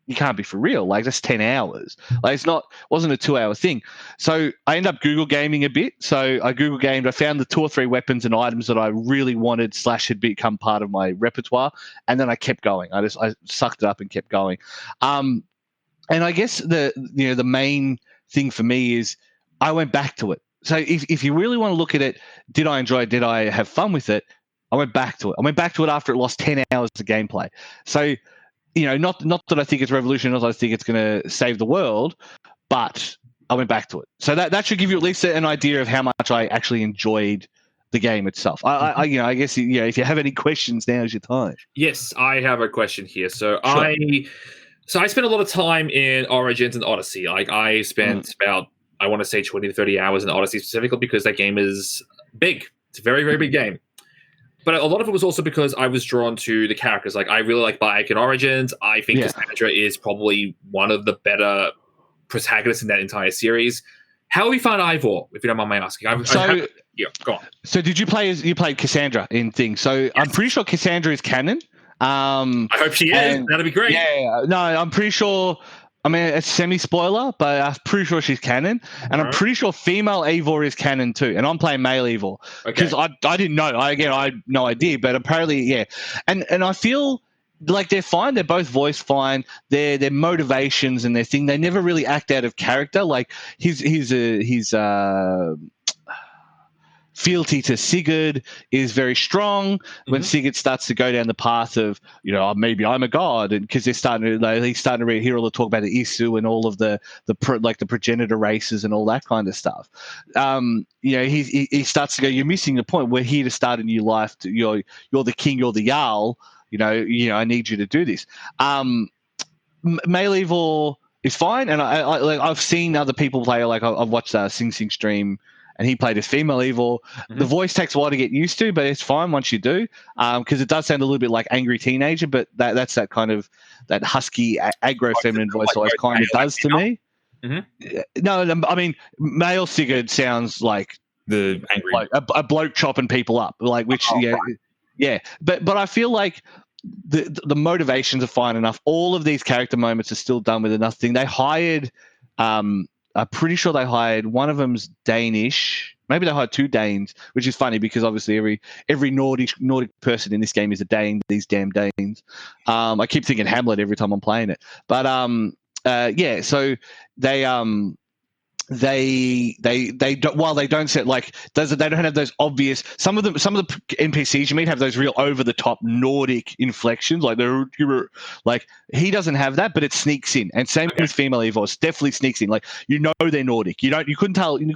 you can't be for real. Like, that's 10 hours. Like, wasn't a 2-hour thing. So I ended up Google gaming a bit. So I Google gamed. I found the 2 or 3 weapons and items that I really wanted / had become part of my repertoire. And then I kept going. I sucked it up and kept going. And I guess the main thing for me is I went back to it. So if you really want to look at it, did I enjoy it? Did I have fun with it? I went back to it. I went back to it after it lost 10 hours of gameplay. So, not that I think it's revolutionary, not that I think it's going to save the world, but I went back to it. So that should give you at least an idea of how much I actually enjoyed the game itself. I guess if you have any questions, now's your time. Yes, I have a question here. So Sure. I spent a lot of time in Origins and Odyssey. Like, I spent about, I want to say 20 to 30 hours in Odyssey specifically because that game is big. It's a very, very big game. But a lot of it was also because I was drawn to the characters. Like, I really like Bayek in Origins. I think Cassandra is probably one of the better protagonists in that entire series. How have you found Ivor, if you don't mind my asking? Go on. So did you played Cassandra in things? So yes. I'm pretty sure Cassandra is canon. I hope she is. That'd be great. Yeah, no, I'm pretty sure. I mean, it's semi-spoiler, but I'm pretty sure she's canon. And I'm pretty sure female Eivor is canon too. And I'm playing male Eivor. Because I didn't know. I had no idea. But apparently, yeah. And I feel like they're fine. They're both voiced fine. Their motivations and their thing, they never really act out of character. Like his fealty to Sigurd is very strong. When Sigurd starts to go down the path of, maybe I'm a god, and because he's starting to hear all the talk about the Isu and all of the progenitor races and all that kind of stuff. He starts to go, you're missing the point. We're here to start a new life. You're the king. You're the Jarl. I need you to do this. Male Evil is fine, and I've seen other people play. Like I've watched Sing Sing stream. And he played as female Evil. The voice takes a while to get used to, but it's fine once you do, because it does sound a little bit like angry teenager. But that's that kind of that husky, aggro feminine voice always kind of does to me. No, I mean male Sigurd sounds like the angry, like a bloke chopping people up, like which yeah. But I feel like the motivations are fine enough. All of these character moments are still done with enough thing. They hired. I'm pretty sure they hired one of them's Danish. Maybe they hired 2 Danes, which is funny because obviously every Nordic person in this game is a Dane. These damn Danes. I keep thinking Hamlet every time I'm playing it. But so they don't, while they don't set like those, they don't have those obvious. Some of the NPCs you meet have those real over the top Nordic inflections, like he doesn't have that, but it sneaks in. And same with female Eivor, it definitely sneaks in. Like they're Nordic. You couldn't tell. You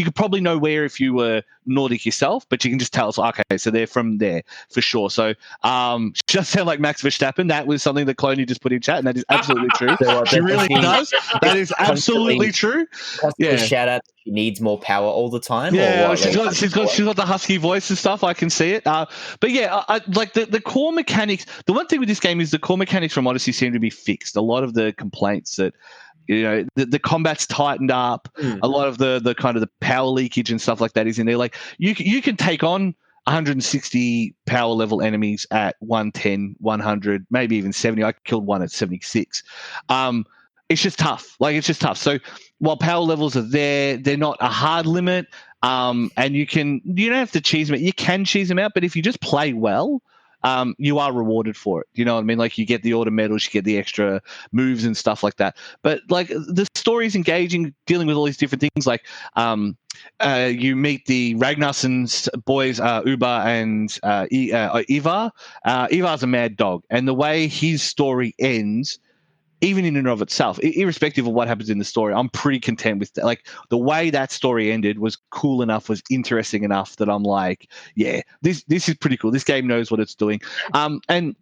could probably know where if you were Nordic yourself, but you can just tell. So okay, so they're from there for sure. So just sound like Max Verstappen. That was something that Cloney just put in chat, and that is absolutely true. She really does. That is absolutely true. Shout out that she needs more power all the time. Yeah, she's got the husky voice and stuff. I can see it. But yeah, I like the core mechanics. The one thing with this game is the core mechanics from Odyssey seem to be fixed. A lot of the complaints that the combat's tightened up. A lot of the kind of the power leakage and stuff like that is in there. Like you can take on 160 power level enemies at 110, 100, maybe even 70. I killed one at 76. It's just tough. So while power levels are there, they're not a hard limit. And you don't have to cheese them out. You can cheese them out, but if you just play well, you are rewarded for it. You know what I mean? Like you get the auto medals, you get the extra moves and stuff like that. But like the story's engaging, dealing with all these different things. Like you meet the Ragnarsson's boys, Uber and Ivar. Ivar's a mad dog, and the way his story ends even in and of itself, irrespective of what happens in the story, I'm pretty content with that. Like the way that story ended was cool enough, was interesting enough that I'm like, yeah, this is pretty cool. This game knows what it's doing. And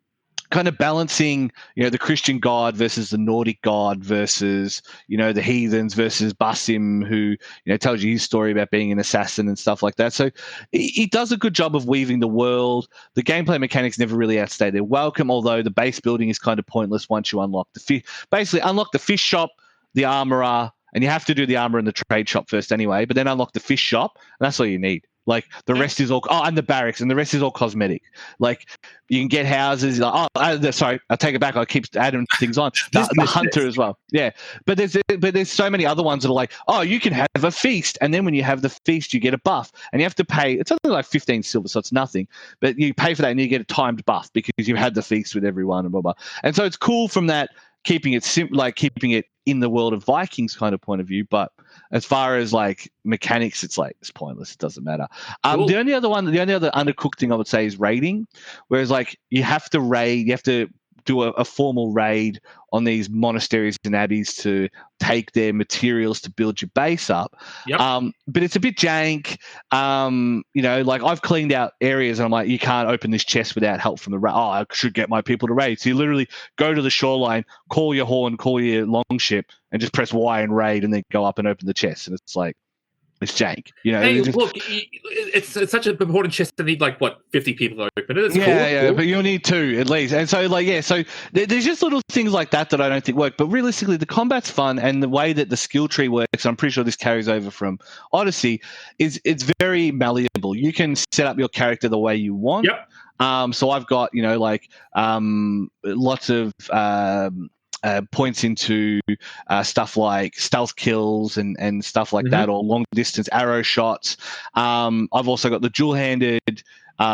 kind of balancing, the Christian God versus the Nordic God versus, the heathens versus Basim, who, tells you his story about being an assassin and stuff like that. So it does a good job of weaving the world. The gameplay mechanics never really outstay their welcome, although the base building is kind of pointless once you unlock basically unlock the fish shop, the armorer, and you have to do the armor in the trade shop first anyway, but then unlock the fish shop, and that's all you need. Like the rest is all, and the barracks, and the rest is all cosmetic. Like you can get houses. Sorry, I take it back. I keep adding things on. The hunter as well. Yeah, but there's so many other ones that are like, you can have a feast, and then when you have the feast, you get a buff, and you have to pay. It's only like 15 silver, so it's nothing. But you pay for that, and you get a timed buff because you had the feast with everyone and blah blah. And so it's cool from that, keeping it keeping it in the world of Vikings kind of point of view, but as far as like mechanics, it's pointless. It doesn't matter. Cool. The only other undercooked thing I would say is raiding, whereas like you have to raid, you have to do a formal raid on these monasteries and abbeys to take their materials to build your base up. Yep. But it's a bit jank. Like I've cleaned out areas and I'm like, you can't open this chest without help from the raid. I should get my people to raid. So you literally go to the shoreline, call your horn, call your longship, and just press Y and raid, and then go up and open the chest. And it's like, it's jank. Hey, look, it's such an important chest to need 50 people to open it. It's cool. But you'll need 2 at least. And so so there's just little things like that I don't think work. But realistically, the combat's fun, and the way that the skill tree works, I'm pretty sure this carries over from Odyssey, it's very malleable. You can set up your character the way you want. Yep. So I've got lots of points into stuff like stealth kills and stuff like that, or long distance arrow shots. I've also got the dual-handed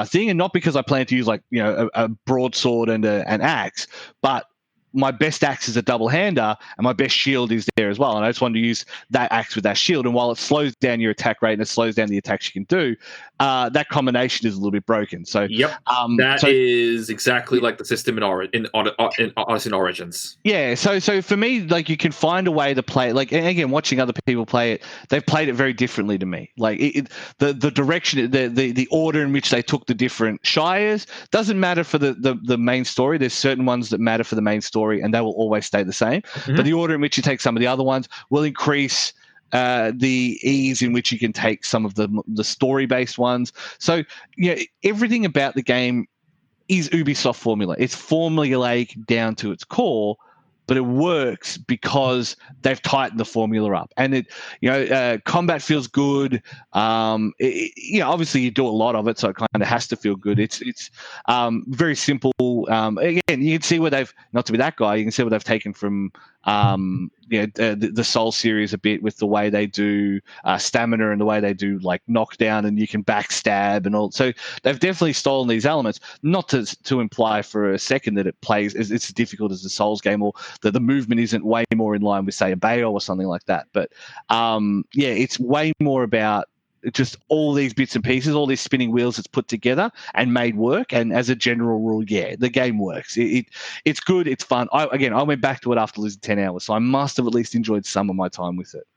thing, and not because I plan to use a broadsword and an axe, but my best axe is a double-hander, and my best shield is there as well. And I just wanted to use that axe with that shield. And while it slows down your attack rate and it slows down the attacks you can do, that combination is a little bit broken. So that is exactly like the system in Odyssey Origins. Yeah. So for me, you can find a way to play it. And again, watching other people play it, they've played it very differently to me. The direction, the order in which they took the different shires doesn't matter for the main story. There's certain ones that matter for the main story, and they will always stay the same. But the order in which you take some of the other ones will increase the ease in which you can take some of the story-based ones. So, everything about the game is Ubisoft formula. It's formulaic down to its core, but it works because they've tightened the formula up, and combat feels good. Obviously you do a lot of it, so it kind of has to feel good. It's very simple. Again, you can see where they've, not to be that guy, you can see where they've taken from the Soul series a bit, with the way they do stamina and the way they do knockdown, and you can backstab and all. So they've definitely stolen these elements. Not to imply for a second that it plays it's as difficult as the Souls game, or that the movement isn't way more in line with, say, a Bayo or something like that. But it's way more about just all these bits and pieces, all these spinning wheels that's put together and made work. And as a general rule, the game works. It's good. It's fun. I went back to it after losing 10 hours, so I must have at least enjoyed some of my time with it.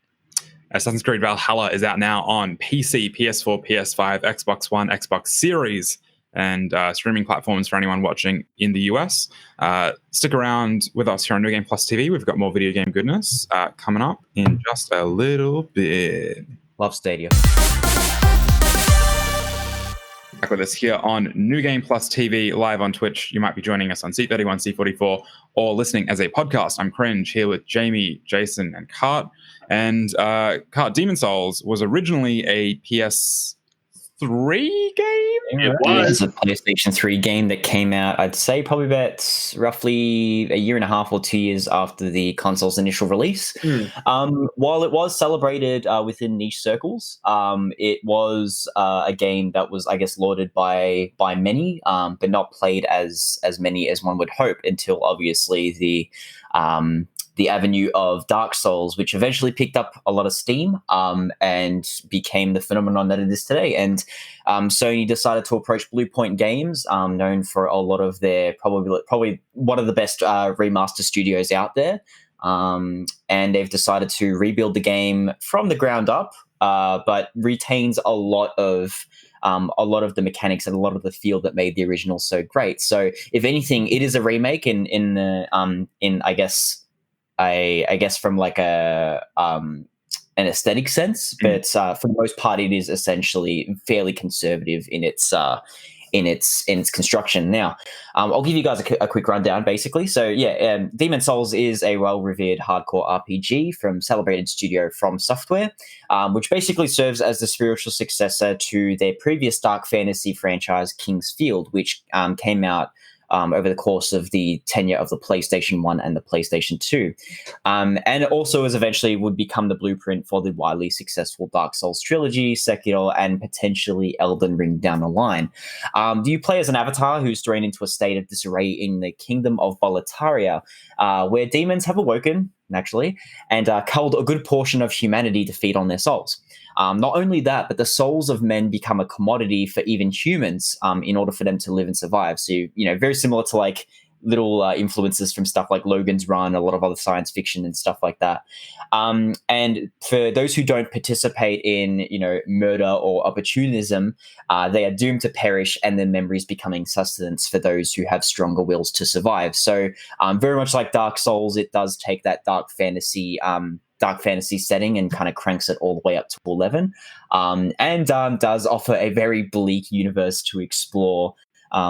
Assassin's Creed Valhalla is out now on PC, PS4, PS5, Xbox One, Xbox Series, and streaming platforms for anyone watching in the US. Stick around with us here on New Game Plus TV. We've got more video game goodness coming up in just a little bit. Love Stadia. Back with us here on New Game Plus TV, live on Twitch. You might be joining us on C31, C44, or listening as a podcast. I'm Cringe, here with Jamie, Jason, and Kart. And Kart, Demon Souls was originally a PS3 game? It was a PlayStation 3 game that came out, I'd say, probably about roughly a year and a half or 2 years after the console's initial release. While it was celebrated within niche circles, it was a game that was, I guess, lauded by many, but not played as many as one would hope, until obviously the the avenue of Dark Souls, which eventually picked up a lot of steam and became the phenomenon that it is today. And Sony decided to approach Blue Point Games, known for a lot of their probably one of the best remaster studios out there. And they've decided to rebuild the game from the ground up, but retains a lot of the mechanics and a lot of the feel that made the original so great. So, if anything, it is a remake in I guess from like an aesthetic sense, but for the most part, it is essentially fairly conservative in its construction. Now, I'll give you guys a quick rundown, basically. So, yeah, Demon's Souls is a well-revered hardcore RPG from celebrated studio From Software, which basically serves as the spiritual successor to their previous dark fantasy franchise, King's Field, which came out over the course of the tenure of the PlayStation 1 and the PlayStation 2. And also as eventually would become the blueprint for the widely successful Dark Souls trilogy, Sekiro, and potentially Elden Ring down the line. You play as an avatar who's thrown into a state of disarray in the kingdom of Boletaria, where demons have awoken, naturally, and culled a good portion of humanity to feed on their souls. Not only that, but the souls of men become a commodity for even humans in order for them to live and survive. So, very similar to like little influences from stuff like Logan's Run, a lot of other science fiction and stuff like that. And for those who don't participate in, murder or opportunism, they are doomed to perish and their memories becoming sustenance for those who have stronger wills to survive. So very much like Dark Souls, it does take that dark fantasy setting and kind of cranks it all the way up to 11, and does offer a very bleak universe to explore,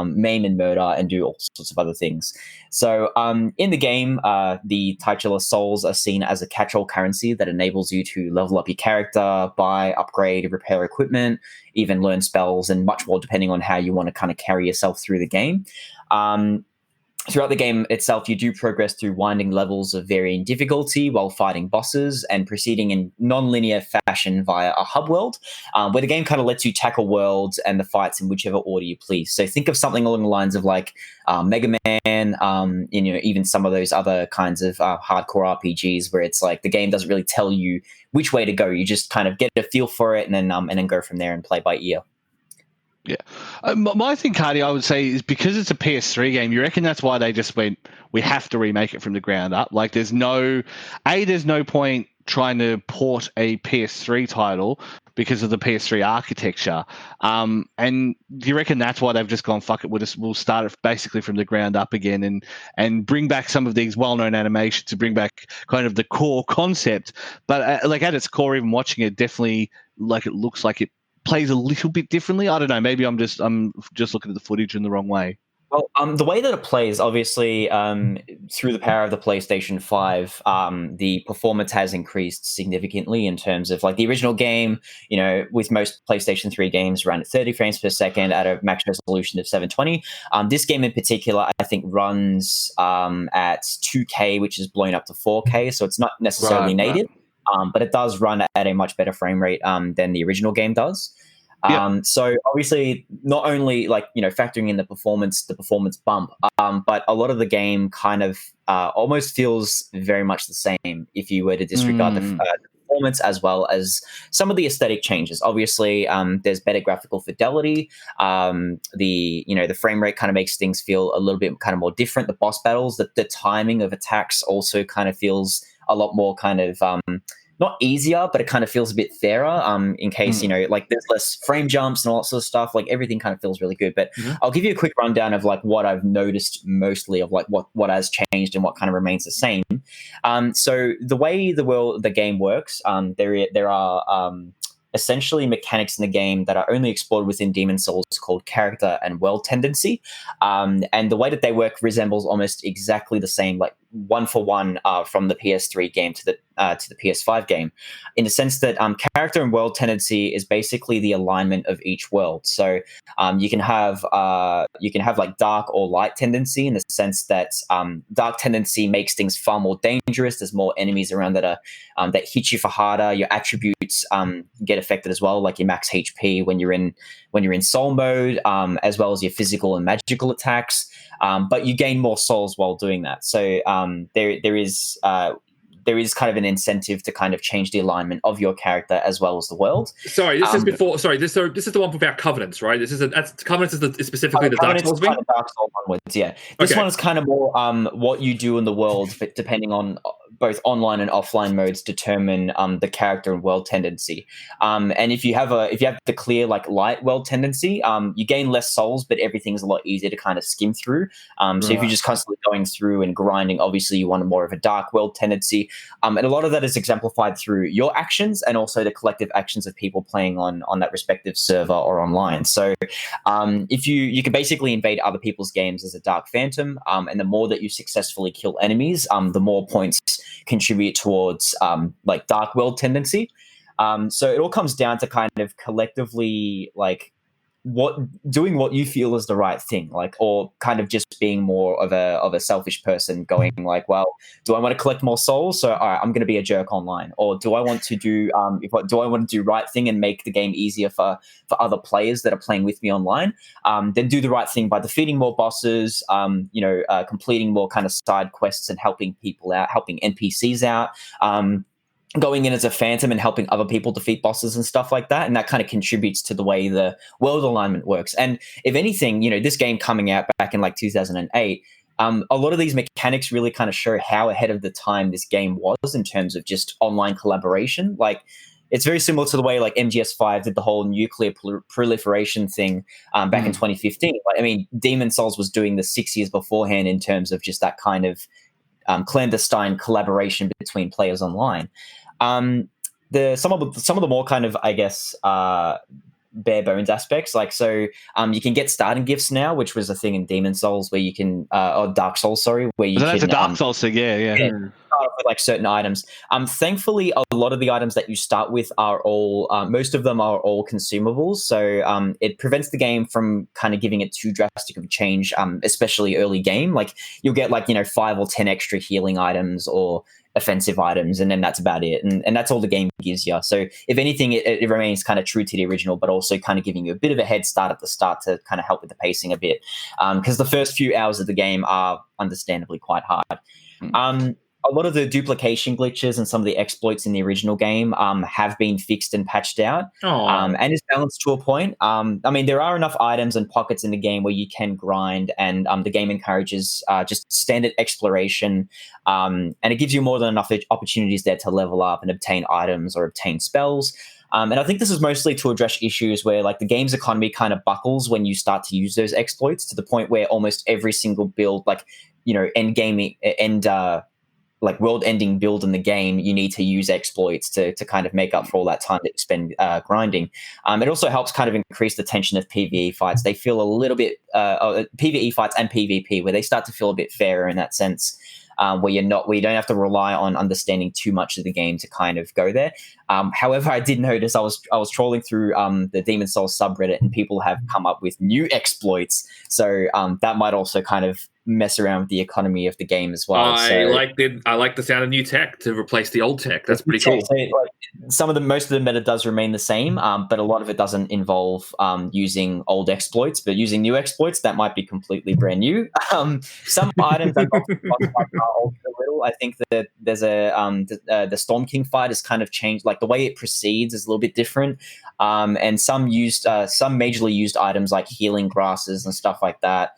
maim and murder and do all sorts of other things. So in the game, the titular souls are seen as a catch-all currency that enables you to level up your character, buy, upgrade, repair equipment, even learn spells, and much more depending on how you want to kind of carry yourself through the game. Throughout the game itself, you do progress through winding levels of varying difficulty while fighting bosses and proceeding in non-linear fashion via a hub world, where the game kind of lets you tackle worlds and the fights in whichever order you please. So think of something along the lines of like Mega Man, even some of those other kinds of hardcore RPGs where it's like the game doesn't really tell you which way to go. You just kind of get a feel for it and then go from there and play by ear. Yeah. My thing, Cardi, I would say is because it's a PS3 game, you reckon that's why they just went, we have to remake it from the ground up? Like there's no point trying to port a PS3 title because of the PS3 architecture. And do you reckon that's why they've just gone, fuck it, we'll start it basically from the ground up again and bring back some of these well-known animations to bring back kind of the core concept. But like at its core, even watching it, definitely like it looks like it plays a little bit differently. I don't know. Maybe I'm just looking at the footage in the wrong way. Well, the way that it plays, obviously, through the power of the PlayStation 5, the performance has increased significantly in terms of like the original game, with most PlayStation 3 games run at 30 frames per second at a max resolution of 720. This game in particular, I think, runs at 2K, which is blown up to 4K. So it's not necessarily native. But it does run at a much better frame rate than the original game does. So obviously, not only like factoring in the performance bump, but a lot of the game kind of almost feels very much the same if you were to disregard the performance as well as some of the aesthetic changes. Obviously, there's better graphical fidelity. The frame rate kind of makes things feel a little bit kind of more different. The boss battles, the timing of attacks also kind of feels a lot more kind of not easier, but it kind of feels a bit fairer in case, like there's less frame jumps and all that sort of stuff. Like everything kind of feels really good. But I'll give you a quick rundown of like what I've noticed mostly of like what has changed and what kind of remains the same. So the way the game works, there are essentially mechanics in the game that are only explored within Demon's Souls called character and world tendency. And the way that they work resembles almost exactly the same, like one for one from the PS3 game to the PS5 game, in the sense that character and world tendency is basically the alignment of each world. So you can have like dark or light tendency in the sense that dark tendency makes things far more dangerous. There's more enemies around that hit you for harder. Your attributes get affected as well, like your max HP when you're in soul mode, as well as your physical and magical attacks. but you gain more souls while doing that. So there is kind of an incentive to kind of change the alignment of your character as well as the world. Sorry, this is before. Sorry, this is the one without covenants, right? Covenants is specifically the Dark Souls kind of Dark Souls onwards, yeah. This one is kind of more what you do in the world, but depending on both online and offline modes, determine the character and world tendency. And if you have the clear like light world tendency, you gain less souls, but everything's a lot easier to kind of skim through. So if you're just constantly going through and grinding, obviously you want more of a dark world tendency. And a lot of that is exemplified through your actions and also the collective actions of people playing on that respective server or online. So if you can basically invade other people's games as a Dark Phantom, and the more that you successfully kill enemies, the more points contribute towards like dark world tendency. So it all comes down to kind of collectively like doing what you feel is the right thing, like, or kind of just being more of a selfish person going like, well, do I want to collect more souls? So all right, I'm going to be a jerk online. Or do I want to do right thing and make the game easier for other players that are playing with me online? Then do the right thing by defeating more bosses, completing more kind of side quests and helping people out, helping NPCs out, going in as a phantom and helping other people defeat bosses and stuff like that. And that kind of contributes to the way the world alignment works. And if anything, this game coming out back in like 2008, a lot of these mechanics really kind of show how ahead of the time this game was in terms of just online collaboration. Like, it's very similar to the way like MGS5 did the whole nuclear proliferation thing back in 2015. Like, I mean, Demon's Souls was doing this 6 years beforehand in terms of just that kind of clandestine collaboration between players online. Some of the more kind of, I guess, bare bones aspects, like, so you can get starting gifts now, which was a thing in Demon's Souls where you can or Dark Souls, sorry, where you that's a Dark Souls thing, yeah. Start with like certain items. Thankfully, a lot of the items that you start with are all most of them are all consumables, so it prevents the game from kind of giving it too drastic of a change, especially early game. Like, you'll get like 5 or 10 extra healing items or offensive items, and then that's about it, and that's all the game gives you. So if anything, it remains kind of true to the original, but also kind of giving you a bit of a head start at the start to kind of help with the pacing a bit, because the first few hours of the game are understandably quite hard. A lot of the duplication glitches and some of the exploits in the original game have been fixed and patched out, and is balanced to a point. I mean, there are enough items and pockets in the game where you can grind, and the game encourages just standard exploration, and it gives you more than enough opportunities there to level up and obtain items or obtain spells. And I think this is mostly to address issues where like the game's economy kind of buckles when you start to use those exploits, to the point where almost every single build, like, like world-ending build in the game, you need to use exploits to kind of make up for all that time that you spend grinding. It also helps kind of increase the tension of PvE fights. They feel a little bit PvE fights and PvP, where they start to feel a bit fairer in that sense, where you don't have to rely on understanding too much of the game to kind of go there. However, I did notice I was trolling through the Demon's Souls subreddit, and people have come up with new exploits. So that might also kind of mess around with the economy of the game as well. I like the sound of new tech to replace the old tech. That's pretty cool. So, most of the meta does remain the same, but a lot of it doesn't involve using old exploits, but using new exploits that might be completely brand new. Some items that are altered a little. I think that there's the Storm King fight has kind of changed. Like, the way it proceeds is a little bit different, and some majorly used items like healing grasses and stuff like that.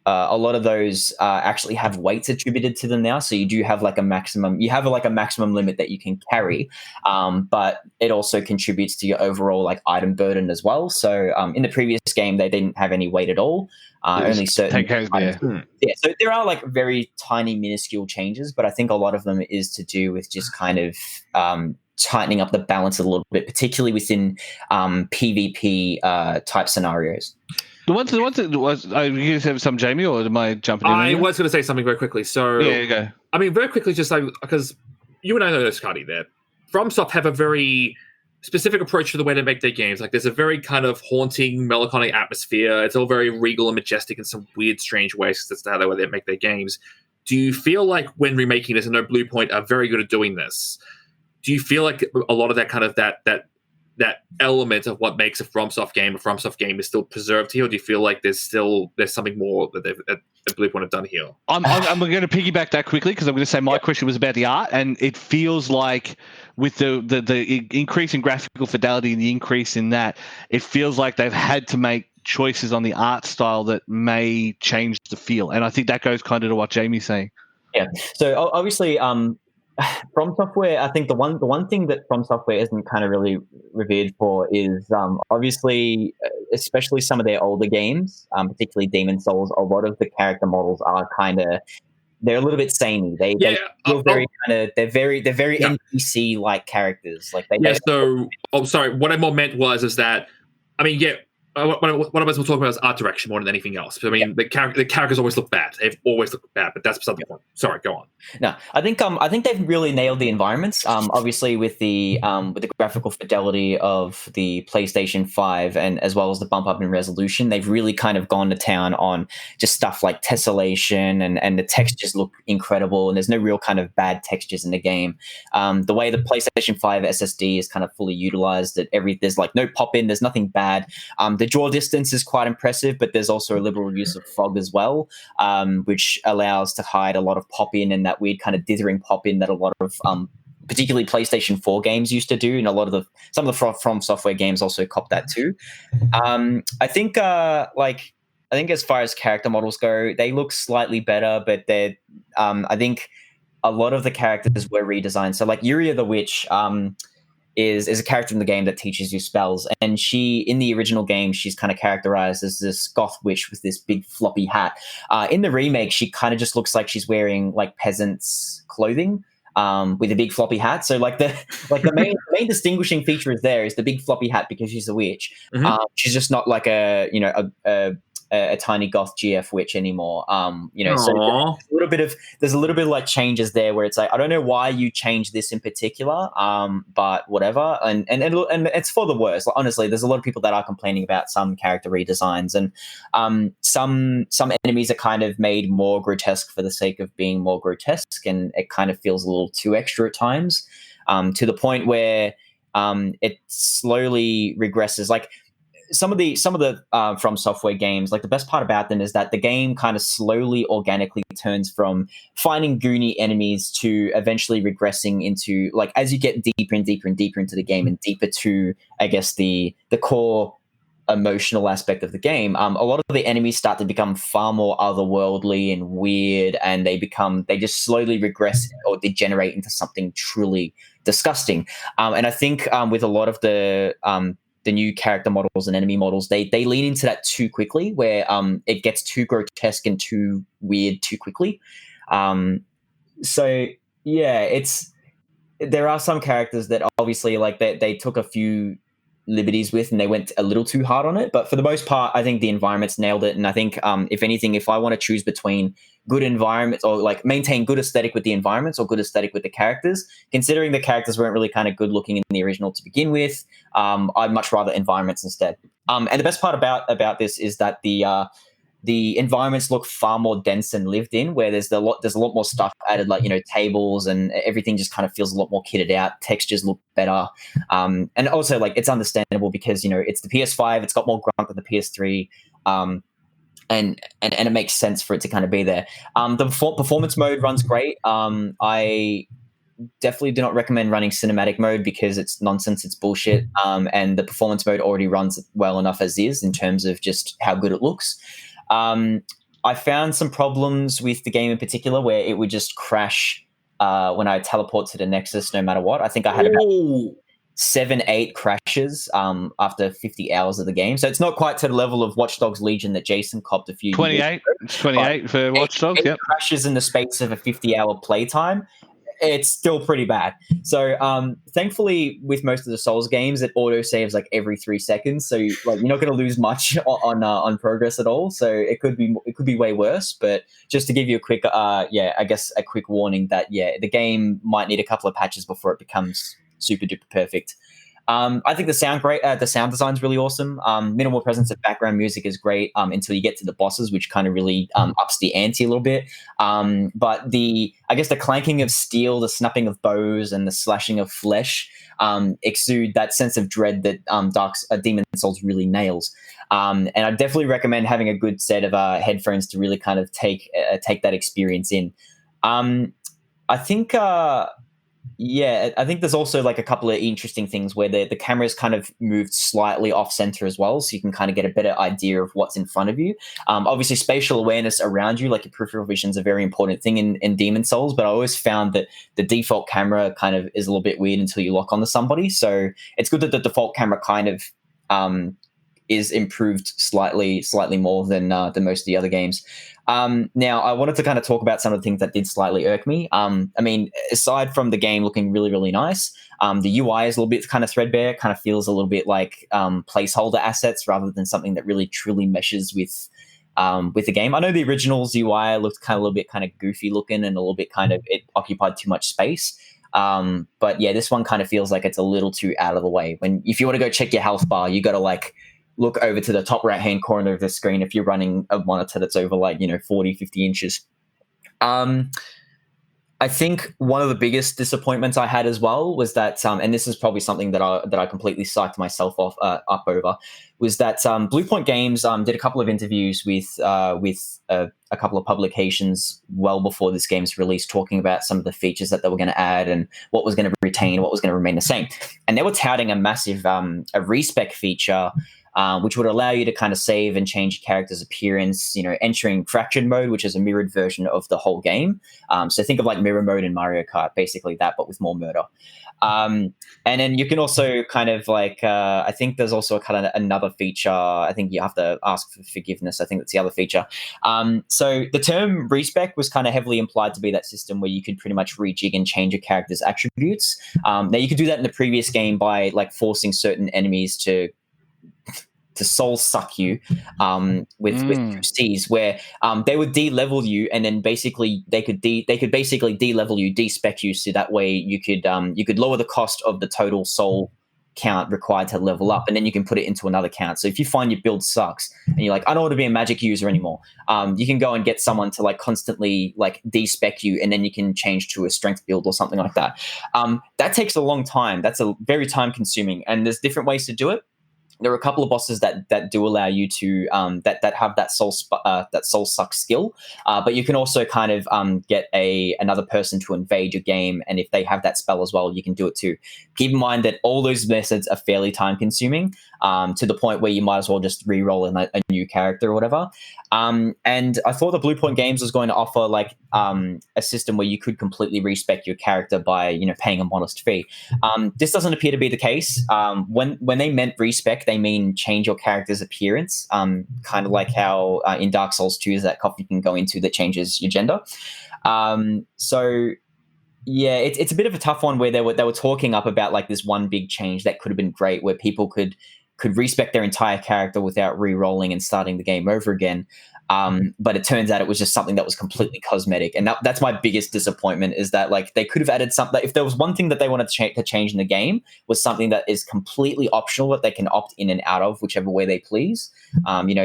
A lot of those actually have weights attributed to them now, so you do have like a maximum. You have like a maximum limit that you can carry, but it also contributes to your overall like item burden as well. So in the previous game, they didn't have any weight at all. Only certain items. Yeah, so there are like very tiny, minuscule changes, but I think a lot of them is to do with just kind of tightening up the balance a little bit, particularly within PvP type scenarios. The ones that was, you have some, Jamie, or am I jumping in? I was going to say something very quickly. So, yeah, you go. I mean, very quickly, just because you and I know this, Scotty, that FromSoft have a very specific approach to the way they make their games. Like, there's a very kind of haunting, melancholic atmosphere. It's all very regal and majestic in some weird, strange ways. That's how they make their games. Do you feel like when remaking this, and no Blue Point are very good at doing this, do you feel like a lot of that kind of that element of what makes a FromSoft game is still preserved here, or do you feel like there's something more that Bluepoint have done here? I'm going to piggyback that quickly because I'm going to say my question was about the art, and it feels like with the increase in graphical fidelity and the increase in that, it feels like they've had to make choices on the art style that may change the feel, and I think that goes kind of to what Jamie's saying. Yeah. So obviously, From Software, I think the one thing that From Software isn't kind of really revered for is obviously, especially some of their older games, particularly Demon Souls. A lot of the character models are they're a little bit samey. They feel very they're very NPC like characters. Like So sorry. What I more meant is that what I was talking about is art direction more than anything else. I mean, the characters always look bad. They've always looked bad, but that's beside the point. Sorry, go on. No, I think they've really nailed the environments. Obviously with the graphical fidelity of the PlayStation 5 and as well as the bump up in resolution, they've really kind of gone to town on just stuff like tessellation and the textures look incredible, and there's no real kind of bad textures in the game. The way the PlayStation 5 SSD is kind of fully utilized, there's like no pop in, there's nothing bad. The draw distance is quite impressive, but there's also a liberal use of fog as well, which allows to hide a lot of pop in and that weird kind of dithering pop in that a lot of particularly PlayStation 4 games used to do, and some of the From Software games also cop that too. I think as far as character models go, they look slightly better, but I think a lot of the characters were redesigned. So like Yuria the Witch, is a character in the game that teaches you spells. And in the original game, she's kind of characterized as this goth witch with this big floppy hat. In the remake, she kind of just looks like she's wearing like peasants' clothing with a big floppy hat. So like the main distinguishing feature is the big floppy hat because she's a witch. Mm-hmm. She's just not like a tiny goth GF witch anymore. So there's a little bit of like changes there where it's like, I don't know why you changed this in particular, but whatever. And it's for the worse. Like, honestly, there's a lot of people that are complaining about some character redesigns, and some enemies are kind of made more grotesque for the sake of being more grotesque, and it kind of feels a little too extra at times, to the point where it slowly regresses. Like some of the From Software games, like the best part about them is that the game kind of slowly organically turns from finding goony enemies to eventually regressing into, like, as you get deeper and deeper and deeper into the game and deeper to, I guess, the core emotional aspect of the game, a lot of the enemies start to become far more otherworldly and weird, and they just slowly regress or degenerate into something truly disgusting. And I think with a lot of the new character models and enemy models, they lean into that too quickly, where it gets too grotesque and too weird too quickly. So yeah, there are some characters that obviously like they took a few liberties with and they went a little too hard on it, but for the most part I think the environments nailed it. And I think if anything, if I want to choose between good environments or like maintain good aesthetic with the environments or good aesthetic with the characters, considering the characters weren't really kind of good looking in the original to begin with, I'd much rather environments instead. And the best part about this is that the environments look far more dense and lived in, where there's a lot more stuff added, like, tables, and everything just kind of feels a lot more kitted out. Textures look better. And also, like, it's understandable because, it's the PS5, it's got more grunt than the PS3. And it makes sense for it to kind of be there. The performance mode runs great. I definitely do not recommend running cinematic mode because it's nonsense, it's bullshit. And the performance mode already runs well enough as is in terms of just how good it looks. I found some problems with the game in particular where it would just crash when I teleport to the Nexus no matter what. I think I had about 7-8 crashes after 50 hours of the game. So it's not quite to the level of Watch Dogs Legion that Jason copped a few 28. It's 28 for Watch Dogs, yep. Crashes in the space of a 50-hour playtime. It's still pretty bad. So thankfully, with most of the Souls games, it auto saves like every 3 seconds. So you're not going to lose much on progress at all. So it could be way worse. But just to give you a quick, a quick warning that the game might need a couple of patches before it becomes super duper perfect. I think the sound design's really awesome. Minimal presence of background music is great until you get to the bosses, which kind of really ups the ante a little bit. But I guess the clanking of steel, the snapping of bows, and the slashing of flesh exude that sense of dread that Demon Souls really nails. And I definitely recommend having a good set of headphones to really kind of take that experience in. I think there's also like a couple of interesting things where the camera's kind of moved slightly off center as well, so you can kind of get a better idea of what's in front of you. Obviously, spatial awareness around you, like your peripheral vision, is a very important thing in Demon Souls, but I always found that the default camera kind of is a little bit weird until you lock onto somebody. So it's good that the default camera kind of is improved slightly more than most of the other games. Now, I wanted to kind of talk about some of the things that did slightly irk me. I mean, aside from the game looking really, really nice, the UI is a little bit kind of threadbare. It kind of feels a little bit like placeholder assets rather than something that really truly meshes with the game. I know the original's UI looked kind of a little bit kind of goofy looking and a little bit kind of, it occupied too much space. But yeah, this one kind of feels like it's a little too out of the way. If you want to go check your health bar, you got to like look over to the top right-hand corner of the screen if you're running a monitor that's over 40, 50 inches. I think one of the biggest disappointments I had as well was that, and this is probably something that I completely psyched myself up over, was that Blue Point Games did a couple of interviews with a couple of publications well before this game's release, talking about some of the features that they were going to add and what was going to retain, what was going to remain the same. And they were touting a massive a respec feature, which would allow you to kind of save and change your character's appearance, entering fractured mode, which is a mirrored version of the whole game. So think of like mirror mode in Mario Kart, basically that, but with more murder. And then you can also kind of like, I think there's also kind of another feature. I think you have to ask for forgiveness. I think that's the other feature. So the term respec was kind of heavily implied to be that system where you could pretty much rejig and change your character's attributes. Now you could do that in the previous game by like forcing certain enemies to soul suck you with C's, where they would de-level you, and then basically they could basically de-level you, de-spec you, so that way you could lower the cost of the total soul count required to level up, and then you can put it into another count. So if you find your build sucks and you're like, I don't want to be a magic user anymore, you can go and get someone to like constantly like de-spec you, and then you can change to a strength build or something like that. That takes a long time. That's a very time consuming, and there's different ways to do it. There are a couple of bosses that do allow you to that have that soul suck skill, but you can also kind of get another person to invade your game, and if they have that spell as well, you can do it too. Keep in mind that all those methods are fairly time consuming, to the point where you might as well just re-roll in a new character or whatever. And I thought the Blue Point Games was going to offer like a system where you could completely respec your character by paying a modest fee. This doesn't appear to be the case. When they meant respec, they mean change your character's appearance, kind of like how in Dark Souls 2 is that coffee you can go into that changes your gender. So yeah, it's a bit of a tough one where they were talking up about like this one big change that could have been great, where people could respec their entire character without re-rolling and starting the game over again. But it turns out it was just something that was completely cosmetic. And that's my biggest disappointment, is that like they could have added something. If there was one thing that they wanted to change in the game, was something that is completely optional that they can opt in and out of whichever way they please.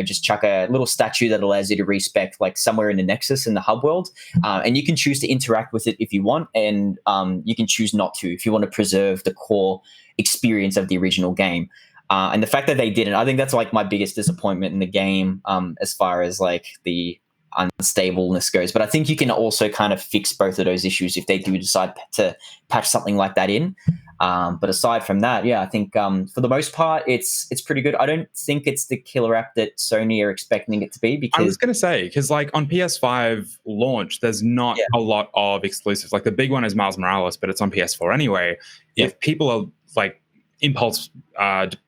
Just chuck a little statue that allows you to respec like somewhere in the Nexus in the hub world. And you can choose to interact with it if you want. And you can choose not to if you want to preserve the core experience of the original game. And the fact that they didn't, I think that's like my biggest disappointment in the game, as far as like the unstableness goes. But I think you can also kind of fix both of those issues if they do decide to patch something like that in. But aside from that, yeah, I think for the most part, it's pretty good. I don't think it's the killer app that Sony are expecting it to be, because I was going to say, because like on PS5 launch, there's not a lot of exclusives. Like the big one is Miles Morales, but it's on PS4 anyway. Yeah. If people are like impulse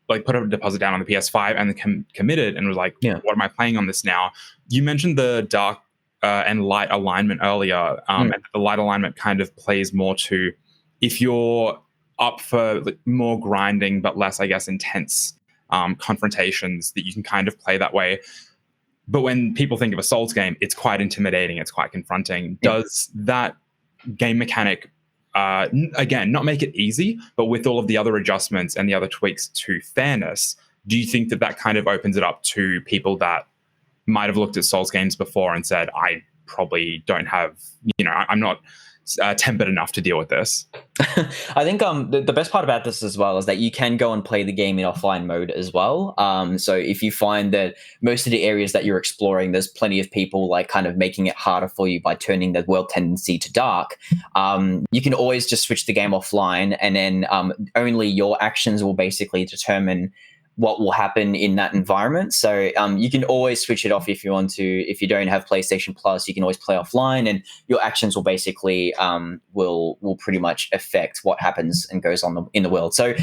like put a deposit down on the PS5 and committed and was like, what am I playing on this now? You mentioned the dark and light alignment earlier, and the light alignment kind of plays more to if you're up for like more grinding but less, I guess, intense confrontations, that you can kind of play that way. But when people think of a Souls game, it's quite intimidating, it's quite confronting. Does that game mechanic again, not make it easy, but with all of the other adjustments and the other tweaks to fairness, do you think that that kind of opens it up to people that might have looked at Souls games before and said, I probably don't have, I'm not tempered enough to deal with this? I think the best part about this as well is that you can go and play the game in offline mode as well. So if you find that most of the areas that you're exploring, there's plenty of people like kind of making it harder for you by turning the world tendency to dark, you can always just switch the game offline, and then only your actions will basically determine what will happen in that environment. So you can always switch it off if you want to. If you don't have PlayStation Plus, you can always play offline, and your actions will basically will pretty much affect what happens and goes on in the world. So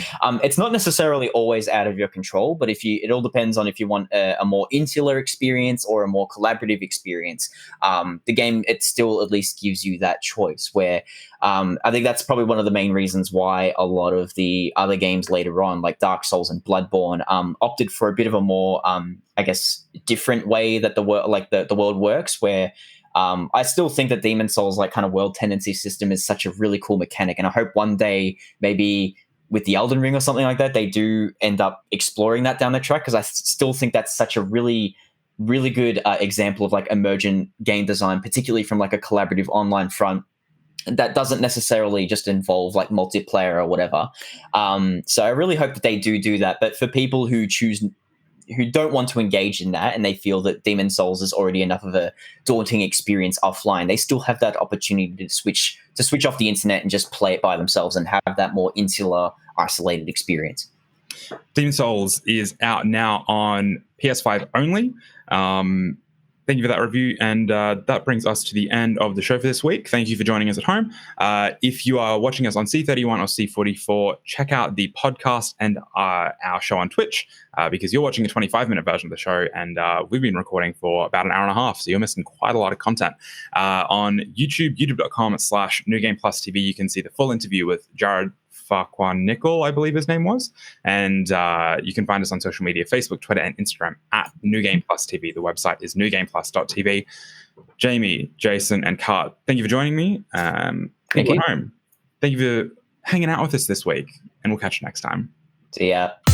it's not necessarily always out of your control, but it all depends on if you want a more insular experience or a more collaborative experience. The game, it still at least gives you that choice where I think that's probably one of the main reasons why a lot of the other games later on, like Dark Souls and Bloodborne, opted for a bit of a more, I guess, different way that the world works. Where I still think that Demon Souls, like kind of world tendency system, is such a really cool mechanic, and I hope one day maybe with the Elden Ring or something like that, they do end up exploring that down the track, because I still think that's such a really good example of like emergent game design, particularly from like a collaborative online front that doesn't necessarily just involve like multiplayer or whatever. So I really hope that they do that. But for people who don't want to engage in that, and they feel that Demon Souls is already enough of a daunting experience offline, they still have that opportunity to switch off the internet and just play it by themselves and have that more insular, isolated experience. Demon Souls is out now on PS5 only. Thank you for that review, and that brings us to the end of the show for this week. Thank you for joining us at home. If you are watching us on C31 or C44, check out the podcast and our show on Twitch, because you're watching a 25-minute version of the show, and we've been recording for about an hour and a half, so you're missing quite a lot of content. On YouTube, youtube.com/NewGamePlusTV, you can see the full interview with Jarrod Farquhar-Nicol, I believe his name was. And you can find us on social media, Facebook, Twitter, and Instagram at NewGamePlusTV. The website is newgameplus.tv. Jamie, Jason, and Kart, thank you for joining me. Thank you. At home, thank you for hanging out with us this week, and we'll catch you next time. See ya.